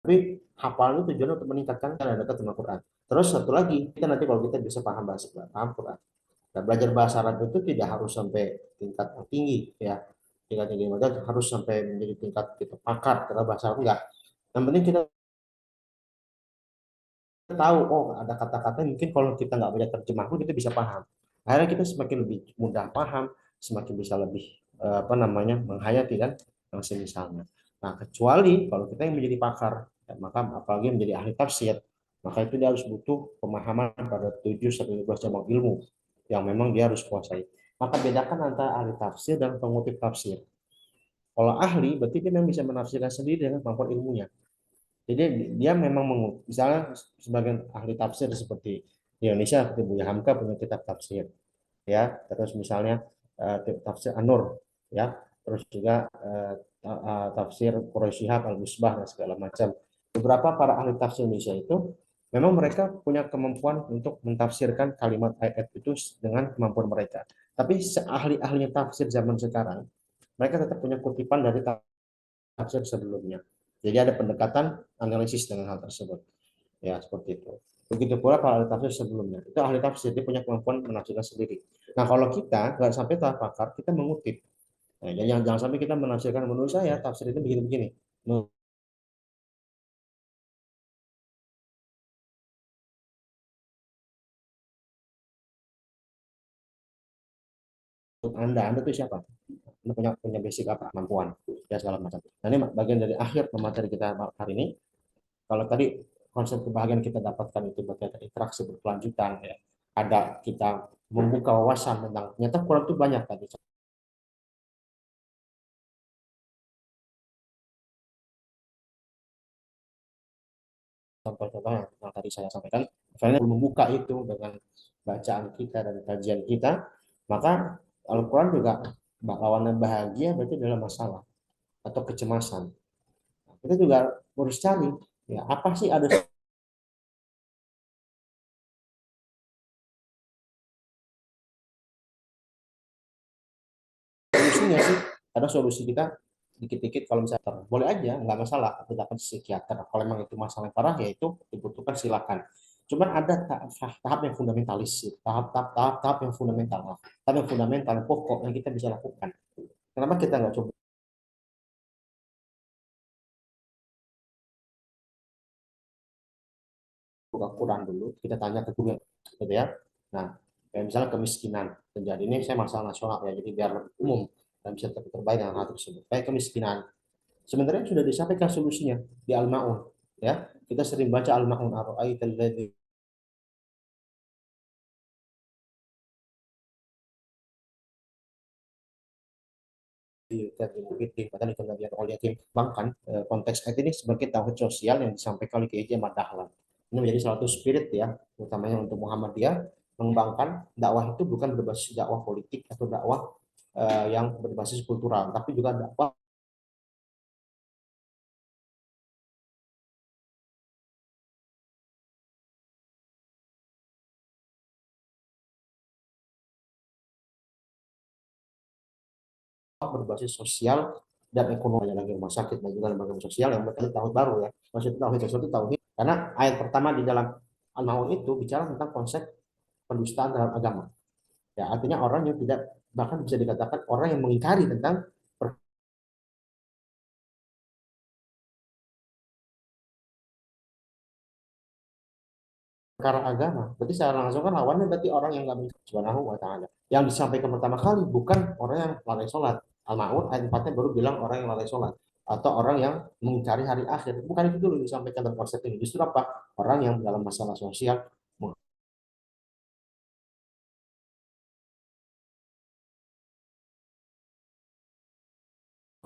tapi hafal itu tujuannya untuk meningkatkan cara dekat dengan Quran. Terus satu lagi, kita nanti kalau kita bisa paham bahasa paham Quran. Nah, belajar bahasa Arab itu tidak harus sampai tingkat yang tinggi ya. Tingkat tinggi maka harus sampai menjadi tingkat kita pakar karena bahasa Arab enggak. Yang penting kita tahu, oh ada kata-kata mungkin kalau kita nggak baca terjemah pun kita bisa paham. Akhirnya kita semakin lebih mudah paham, semakin bisa lebih apa namanya menghayati kan yang semisalnya. Nah kecuali kalau kita yang menjadi pakar, ya, maka apalagi menjadi ahli tafsir, maka itu dia harus butuh pemahaman pada 7 sampai 12 cabang ilmu yang memang dia harus kuasai. Maka bedakan antara ahli tafsir dan pengutip tafsir. Kalau ahli berarti dia memang bisa menafsirkan sendiri dengan kemampuan ilmunya. Jadi dia memang misalnya sebagian ahli tafsir seperti di Indonesia seperti Buya Hamka punya kitab tafsir ya, terus misalnya tafsir An-Nur ya, terus juga tafsir Quraisy Shihab Al-Musbah dan segala macam. Beberapa para ahli tafsir Indonesia itu memang mereka punya kemampuan untuk mentafsirkan kalimat ayat itu dengan kemampuan mereka. Tapi seahli-ahlinya tafsir zaman sekarang, mereka tetap punya kutipan dari tafsir sebelumnya. Jadi ada pendekatan analisis dengan hal tersebut. Ya, seperti itu. Begitu pula para ahli tafsir sebelumnya. Itu ahli tafsir, dia punya kemampuan menafsirkan sendiri. Nah, kalau kita nggak sampai tahap pakar, kita mengutip. Nah, jadi jangan sampai kita menafsirkan menurut saya tafsir itu begini-begini. Menurut Anda itu siapa? Anda punya basic apa? Kemampuan, ya segala macam. Nah, ini bagian dari akhir materi kita hari ini. Kalau tadi konsep kebahagiaan kita dapatkan itu bagian dari interaksi berkelanjutan, ya. Ada kita membuka wawasan tentang ternyata Quran itu banyak tadi contoh-contoh yang tadi saya sampaikan. Misalnya membuka itu dengan bacaan kita dan kajian kita, maka Al-Quran juga lawannya bahagia berarti dalam masalah atau kecemasan. Kita juga harus cari ya apa sih ada solusinya sih, ada solusi kita dikit-dikit kalau misalnya boleh aja nggak masalah kita dapat psikiater kalau memang itu masalah yang parah ya itu dibutuhkan silakan. Cuman ada tahap yang fundamentalis sih, tahap yang fundamental, tahap yang fundamental yang pokok yang kita bisa lakukan. Kenapa kita nggak coba buka Quran dulu, kita tanya ke guru gitu ya. Nah, kayak misalnya kemiskinan terjadi ini saya masalah nasional ya, jadi biar lebih umum dan bisa terbaik dengan hal tersebut. Kayak kemiskinan, sebenarnya sudah disampaikan solusinya di Al-Maun ya. Kita sering baca Al-Maun ara'aital ladzi bahkan itu Nabi oleh Yatim bahkan konteks ayat ini sebagai tauhid sosial yang disampaikan oleh Kiai Ahmad Dahlan. Ini menjadi salah satu spirit ya, utamanya untuk Muhammadiyah mengembangkan dakwah itu bukan berbasis dakwah politik atau dakwah yang berbasis kultural, tapi juga dakwah berbasis sosial dan ekonomi lagi rumah sakit dan juga lembaga sosial yang berkaitan tahun baru ya. Maksudnya tauhid tersebut tauhid karena ayat pertama di dalam Al-Maun itu bicara tentang konsep pendustaan terhadap agama. Ya, artinya orang yang tidak bahkan bisa dikatakan orang yang mengingkari tentang perkara agama. Berarti secara langsung kan lawannya berarti orang yang nggak mencari subhanahu wa ta'ala. Yang disampaikan pertama kali bukan orang yang lalai sholat. Al-Ma'un ayat 4 baru bilang orang yang lalai sholat. Atau orang yang mencari hari akhir. Bukan itu dulu disampaikan dalam konsep ini. Justru apa? Orang yang dalam masalah sosial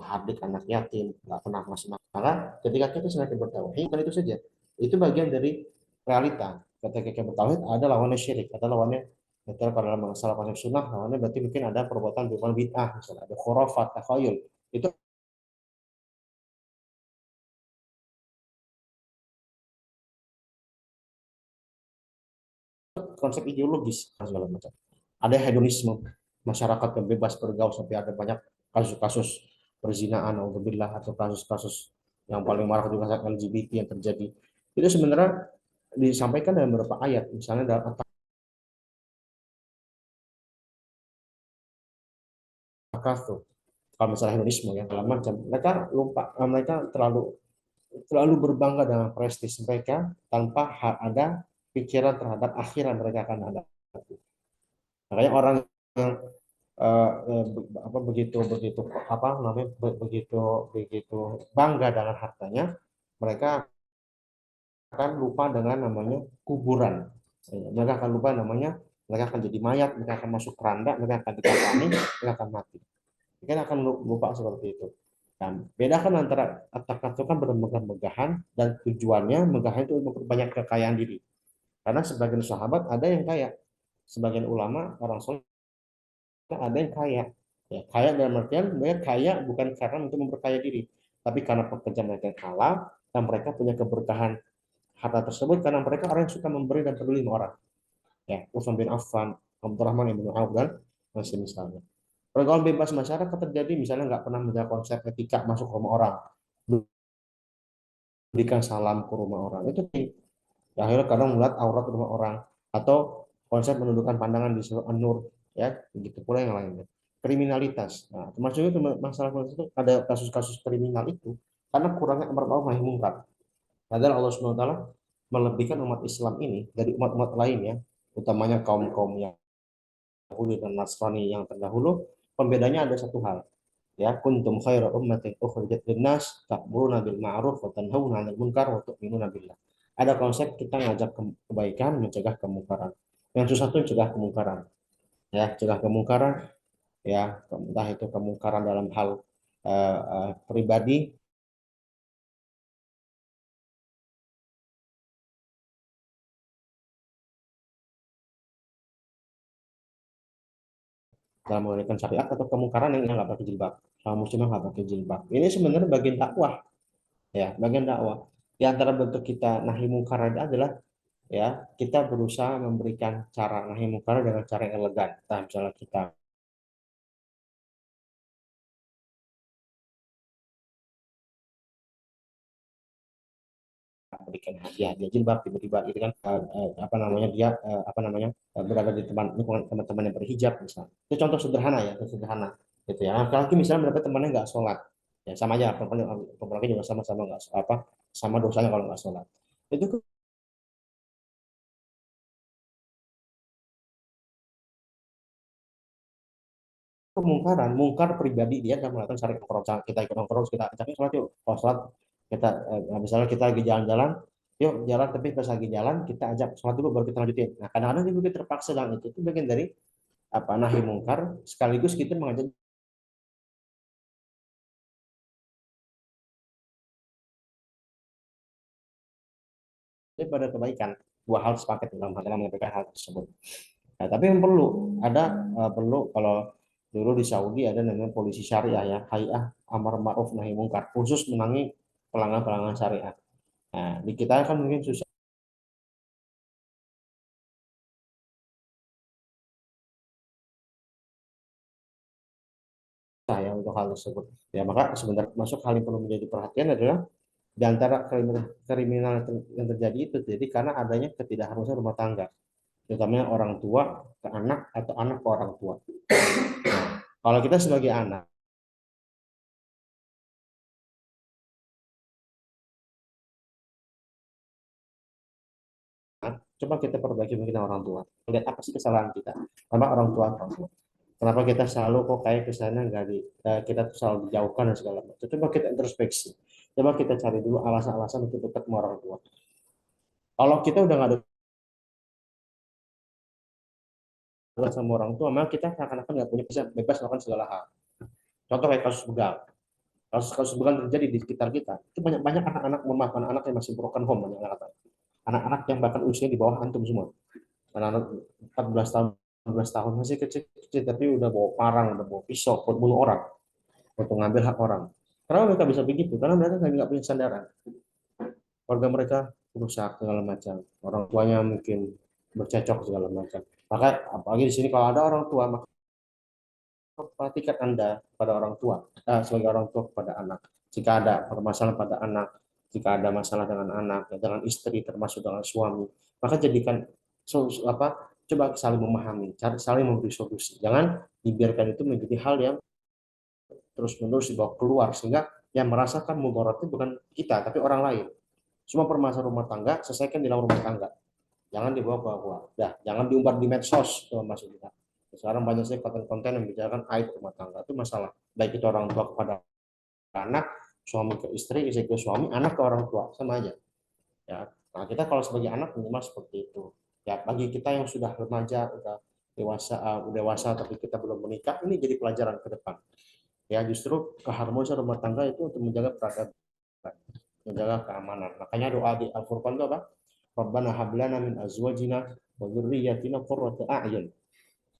menghardik anak yatim, nggak pernah ngasih makan. Maka ketika kita semakin bertauhid, kan itu saja. Itu bagian dari realita. Ketika kita bertauhid, ada lawannya syirik, ada lawannya betul kalau dalam masalah konsep sunnah, lawannya berarti mungkin ada perbuatan bukan bid'ah, misalnya ada khurafat, takhayul. Itu konsep ideologis segala macam. Ada hedonisme, masyarakat yang bebas bergaul sampai ada banyak kasus-kasus perzinaan, atau kasus-kasus yang paling marah juga LGBT yang terjadi. Itu sebenarnya disampaikan dalam beberapa ayat, misalnya dalam At-Takatsur. Kalau misalnya hedonisme yang segala macam, mereka lupa, mereka terlalu berbangga dengan prestis mereka tanpa ada pikiran terhadap akhirat mereka akan ada. Makanya orang yang begitu begitu apa namanya begitu begitu bangga dengan hartanya, mereka akan lupa dengan namanya kuburan. Mereka akan lupa namanya, mereka akan jadi mayat, mereka akan masuk keranda, mereka akan dikafani, mereka akan mati. Mereka akan lupa seperti itu. Dan bedakan antara at-takatsur itu kan bermegah-megahan dan tujuannya megahan itu untuk memperbanyak kekayaan diri. Karena sebagian sahabat ada yang kaya, sebagian ulama orang soleh ada yang kaya. Ya, kaya dalam artian mereka kaya bukan karena untuk memperkaya diri, tapi karena pekerjaan mereka yang halal dan mereka punya keberkahan harta tersebut karena mereka orang yang suka memberi dan peduli sama orang. Ya, Utsman bin Affan, Abdurrahman bin Auf dan masih misalnya. Pergaulan bebas masyarakat terjadi misalnya nggak pernah menjaga konsep etika masuk rumah orang, berikan salam ke rumah orang itu ya, akhirnya kadang melihat aurat rumah orang atau konsep menundukkan pandangan di surah An-Nur, ya begitu pula yang lainnya. Kriminalitas, nah termasuk itu masalah itu ada kasus-kasus kriminal itu karena kurangnya amar ma'ruf nahi munkar. Padahal Allah Subhanahu wa taala melebihkan umat Islam ini dari umat-umat lainnya, utamanya kaum-kaum Yahudi dan Nasrani yang terdahulu. Pembedanya ada satu hal, ya kuntum khairu ummatin ukhrijat linnas ta'muruna bil ma'ruf wa tanhauna 'anil munkar wa tu'minuna billah. Ada konsep kita ngajak kebaikan, mencegah kemungkaran. Yang susah itu mencegah kemungkaran, ya, cegah kemungkaran, ya, entah itu kemungkaran dalam hal pribadi, dalam menunaikan syariat, atau kemungkaran yang nggak pakai jilbab, sama muslim nggak pakai jilbab. Ini sebenarnya bagian dakwah, ya, bagian dakwah. Di antara bentuk kita nahi mungkar adalah, ya, kita berusaha memberikan cara nahi mungkar dengan cara yang elegan. Nah, misalnya kita berikan hadiah dia jilbab, tiba-tiba itu kan apa namanya dia apa namanya berada di teman lingkungan teman-teman yang berhijab misalnya. Itu contoh sederhana, ya, contoh sederhana gitu ya. Nah, kalau misalnya berapa temannya nggak sholat, ya sama aja, perempuan juga sama-sama nggak apa, sama dosanya kalau nggak sholat. Itu kemungkaran, mungkar pribadi dia dan melakukan syariat nongkrong. Kita ikut nongkrong, kita ajak sholat yuk. Kalau sholat kita misalnya kita lagi jalan-jalan, yuk jalan, tapi pas lagi jalan kita ajak sholat dulu baru kita lanjutin. Nah, kadang-kadang juga kita terpaksa dalam itu bagian dari apa nahi mungkar, sekaligus kita mengajak pada kebaikan. Dua hal sepaket dalam hal dalam menyampaikan hal tersebut. Nah, tapi yang perlu ada perlu kalau dulu di Saudi ada namanya polisi syariah, ya, Hay'ah Amar Ma'ruf Nahi Mungkar, khusus menangani pelanggan-pelanggan syariat. Nah, di kita kan mungkin susah ya untuk hal tersebut. Ya, maka sebenarnya masuk hal yang perlu menjadi perhatian adalah di antara kriminal yang terjadi itu jadi karena adanya ketidakharusan rumah tangga, terutama orang tua ke anak atau anak ke orang tua. Nah, kalau kita sebagai anak, coba kita perbaiki mungkin orang tua. Lihat apa sih kesalahan kita? Karena orang tua. Kenapa kita selalu kok kayak ke sana nggak kita tuh selalu dijauhkan dan segala macam. Coba kita introspeksi. Coba kita cari dulu alasan-alasan untuk dekat sama orang tua. Kalau kita udah nggak dekat sama orang tua, maka kita seakan-akan nggak punya bisa bebas melakukan segala hal. Contoh kayak kasus begal. Kasus-kasus bukan terjadi di sekitar kita. Itu banyak-banyak anak-anak, memaaf, anak-anak yang masih broken home, banyak anak-anak yang bahkan usianya di bawah antum semua. Anak-anak 14 tahun, 15 tahun masih kecil-kecil, tapi udah bawa parang, udah bawa pisau buat bunuh orang, untuk ngambil hak orang. Kenapa mereka bisa begitu? Karena mereka nggak punya sandaran. Keluarga mereka rusak segala macam. Orang tuanya mungkin bercecok segala macam. Maka apalagi di sini kalau ada orang tua, maka perhatikan Anda pada orang tua, sebagai orang tua kepada anak. Jika ada permasalahan pada anak, jika ada masalah dengan anak, ya, dengan istri, termasuk dengan suami, maka jadikan coba saling memahami, cari saling memberi solusi. Jangan dibiarkan itu menjadi hal yang terus-menerus dibawa keluar, sehingga yang merasakan mudarat itu bukan kita, tapi orang lain. Semua permasalahan rumah tangga selesaikan di dalam rumah tangga. Jangan dibawa ke luar. Dah, jangan diumbar di medsos, itu maksud kita. Sekarang banyak sekali konten-konten yang membicarakan aib rumah tangga, itu masalah. Baik itu orang tua kepada anak, suami ke istri ke suami, anak ke orang tua, sama aja. Ya, nah kita kalau sebagai anak minimal seperti itu. Ya, bagi kita yang sudah remaja, udah dewasa, tapi kita belum menikah, ini jadi pelajaran ke depan. Ya, justru keharmonisan rumah tangga itu untuk menjaga peradaban, menjaga keamanan. Makanya doa di Al-Furqan itu apa? Rabbana hablana min azwajina wa dzurriyyatina qurrata a'yun.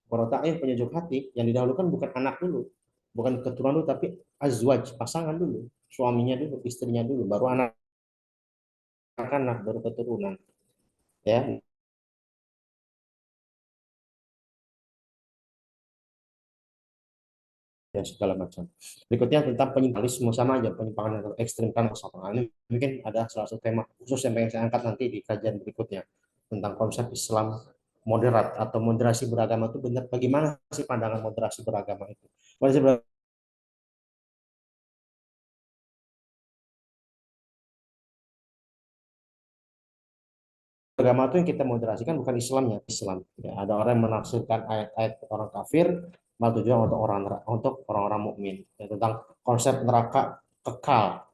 Qurrata a'yun, penyejuk hati, yang didahulukan bukan anak dulu, bukan keturunan dulu, tapi azwaj, pasangan dulu, suaminya dulu, istrinya dulu, baru anak-anak, baru keturunan. Ya, ya segala macam. Berikutnya tentang penyimpalisme, sama aja, penyimpangan yang ekstrim kan sama. Ini mungkin ada salah satu tema khusus yang pengen saya angkat nanti di kajian berikutnya tentang konsep Islam moderat atau moderasi beragama itu benar, bagaimana sih pandangan moderasi beragama itu. Moderasi beragama itu yang kita moderasikan bukan Islamnya, Islam. Ya, ada orang yang menafsirkan ayat-ayat orang kafir, malah tujuan untuk orang-orang mukmin. Ya, tentang konsep neraka kekal.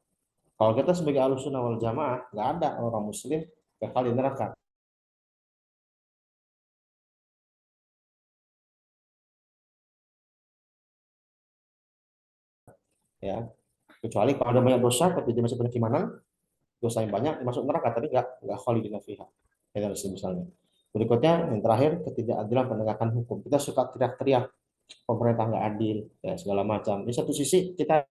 Kalau kita sebagai Ahlussunnah wal Jamaah, nggak ada orang Muslim kekal di neraka. Ya, kecuali kalau ada banyak dosa, tapi dia masih punya keimanan, dosa yang banyak masuk neraka, tapi nggak khalidina fiha. Ya, misalnya. Berikutnya yang terakhir, ketidakadilan penegakan hukum. Kita suka teriak-teriak pemerintah nggak adil, ya segala macam. Di satu sisi kita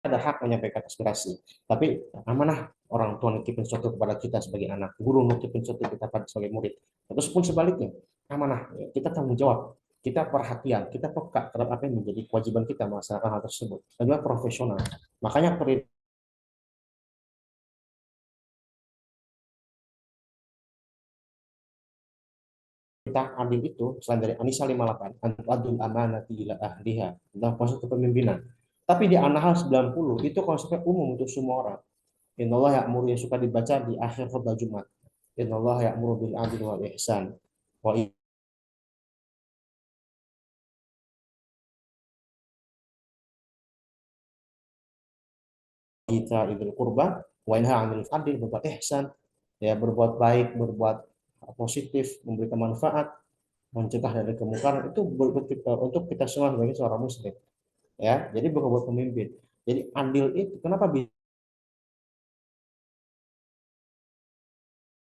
ada hak menyampaikan aspirasi. Tapi amanah orang tua nitipin sesuatu kepada kita sebagai anak, guru nitipin sesuatu kita pada sebagai murid. Ataupun sebaliknya, amanah, kita tanggung jawab, kita perhatian, kita peka terhadap apa yang menjadi kewajiban kita melaksanakan hal tersebut. Dan juga profesional. Makanya perintah adil itu selain dari Anisa 58, adul amanati ila ahliha, tentang konsep kepemimpinan. Tapi di An-Nahl 90 itu konsepnya umum untuk semua orang. Innallaha ya'muru, yang suka dibaca di akhir khutbah Jumat. Innallaha ya'muru bil adli wal ihsan wa ita idul qurba wa yanha 'anil adli, berbuat ihsan, ya berbuat baik, berbuat positif, memberikan manfaat, mencegah dari kemungkaran, itu untuk kita semua sebagai seorang muslim. Ya, jadi bukan buat pemimpin. Jadi adil itu kenapa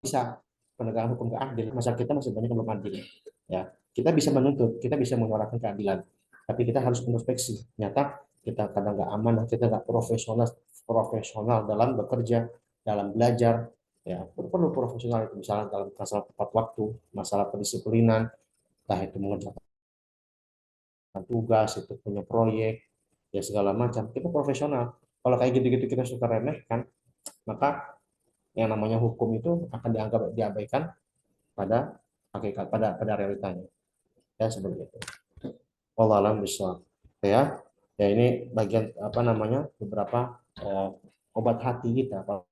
bisa penegakan hukum keadil? Masyarakat kita masih banyak yang belum adil. Ya, kita bisa menuntut, kita bisa menyuarakan keadilan, tapi kita harus introspeksi. Nyata kita kadang nggak amanah, kita nggak profesional profesional dalam bekerja, dalam belajar. Ya, perlu profesional itu, misalnya dalam masalah tepat waktu, masalah kedisiplinan, entah itu mengerjakan tugas, itu punya proyek, ya segala macam. Kita profesional. Kalau kayak gitu-gitu kita suka remehkan, maka yang namanya hukum itu akan dianggap diabaikan pada hakikat, pada realitanya. Ya seperti itu. Wallahu a'lam bishawab. Ya, ya ini bagian apa namanya, beberapa eh, obat hati kita kalau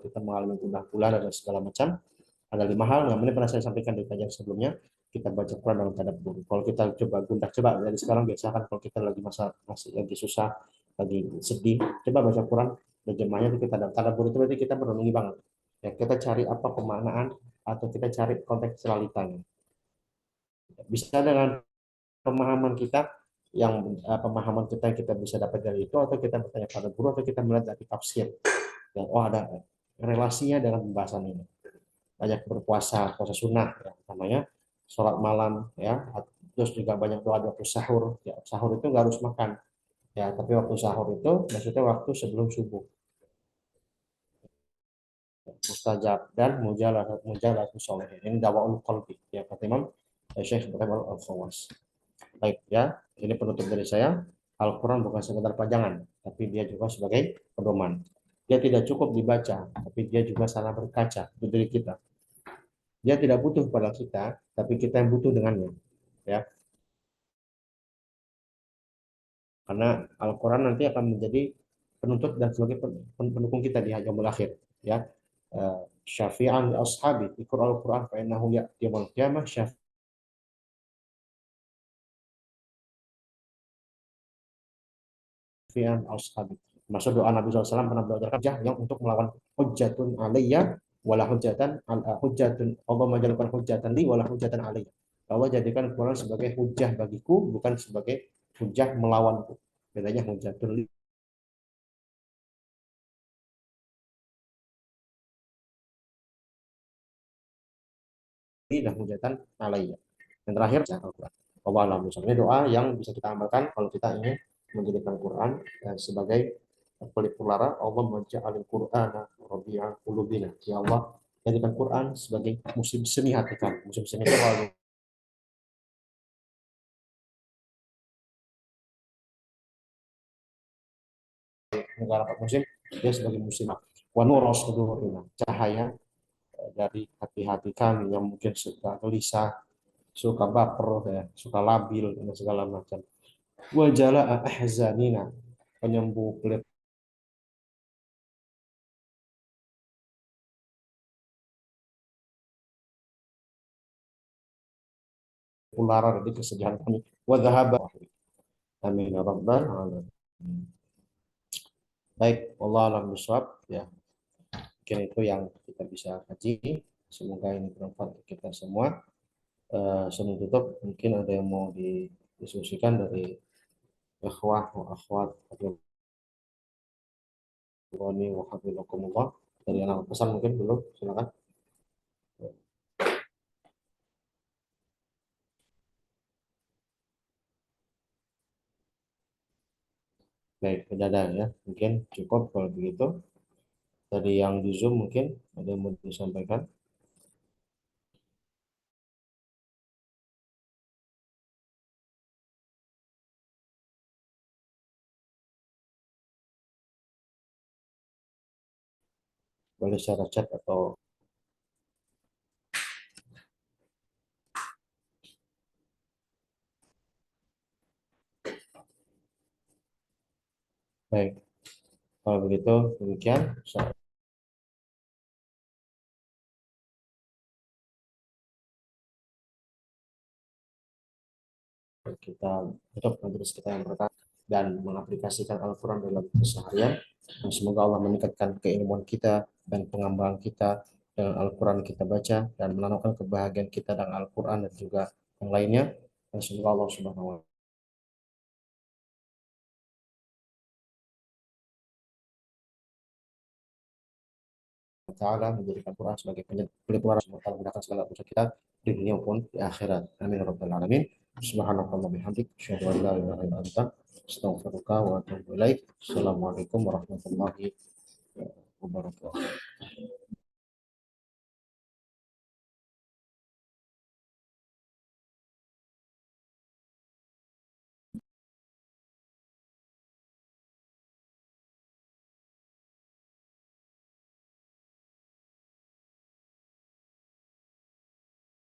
kita mengalami gundah gulana dan segala macam. Ada 5 hal yang ini pernah saya sampaikan di kajian sebelumnya. Kita baca Quran dalam keadaan buruk. Kalau kita coba gundah, coba dari sekarang biasakan, kalau kita lagi masih lagi susah, lagi sedih, coba baca Quran, terjemahnya kita dalam tadabbur, itu berarti kita merenungi banget. Ya, kita cari apa pemaknaan, atau kita cari kontekstualitasnya. Bisa dengan pemahaman kita pemahaman kita yang kita bisa dapat dari itu, atau kita bertanya pada guru, atau kita melihat dari tafsir. Dan oh, ada relasinya dengan pembahasan ini. Banyak berpuasa, puasa sunnah, ya, namanya sholat malam, ya, terus juga banyak doa waktu sahur. Ya, sahur itu nggak harus makan, ya, tapi waktu sahur itu maksudnya waktu sebelum subuh. Mustajab dan mujalah sholihin. Ini dawaul qalbi, ya, kata Imam Syekh Ibrahim Al-Khawas. Baik, ya, ini penutup dari saya. Al-Quran bukan sekedar pajangan, tapi dia juga sebagai pedoman. Dia tidak cukup dibaca, tapi dia juga salah berkaca di diri kita. Dia tidak butuh pada kita, tapi kita yang butuh dengannya, ya. Karena Al-Quran nanti akan menjadi penuntut dan sebagai pendukung kita di yaumul akhir, ya. Syafi'an li ashabi, iqra al-Quran fa innahu ya'ti yaumil qiyamah syafi'an ashabi. Maksud doa Nabi SAW pernah belajar yang untuk melawan hujjatun alaiya wala hujjatan hujjatun, Allah menjadikan hujjatan li wala hujjatan alaiya. Allah jadikan Quran sebagai hujjah bagiku, bukan sebagai hujjah melawanku. Bedanya hujjatun li dan hujjatan alaiya. Yang terakhir Al-Quran. Allah alam. Ini doa yang bisa kita amalkan kalau kita ingin menjadikan Quran sebagai pelit pulara. Allah menjadikan Quran Rabi'a qulubina. Ya Allah, jadikan Quran sebagai musim semi hati kami. Musim semi itu kalau negara musim, dia sebagai musim wa nuros cahaya dari hati-hati kami yang mungkin suka gelisah, suka baper, ya, suka labil dan segala macam. Wa jala'a ahzanina, penyembuh pelit pulara dari kesedihan kami. Wa dhahaba. Amin ya rabbal alamin. Baik, Allah alam bisawab, ya. Mungkin itu yang kita bisa kaji. Semoga ini bermanfaat untuk kita semua. Sebelum tutup, mungkin ada yang mau didiskusikan dari ikhwah wa akhwat hafizani wa hafizakumullah. Dari anak pesan mungkin dulu, silakan. Baik, tidak ada ya. Mungkin cukup kalau begitu. Dari yang di Zoom mungkin ada yang mau disampaikan. Boleh secara chat atau baik. Kalau begitu demikian kita tutup majelis kita yang berkah dan mengaplikasikan Al-Quran dalam keseharian. Dan semoga Allah meningkatkan keilmuan kita dan pengembangan kita dengan Al-Quran kita baca dan menanamkan kebahagiaan kita dengan Al-Quran dan juga yang lainnya. Dan semoga Allah Subhanahu wa Ta'ala menjadikan Quran sebagai pelipur semoga mudahkan segala urusan kita di dunia maupun di akhirat. Amin ya rabbal alamin. Subhanallahi bihamdik, asyhadu an la ilaha illa anta, astaghfiruka wa atubu ilaik. Assalamualaikum warahmatullahi wabarakatuh.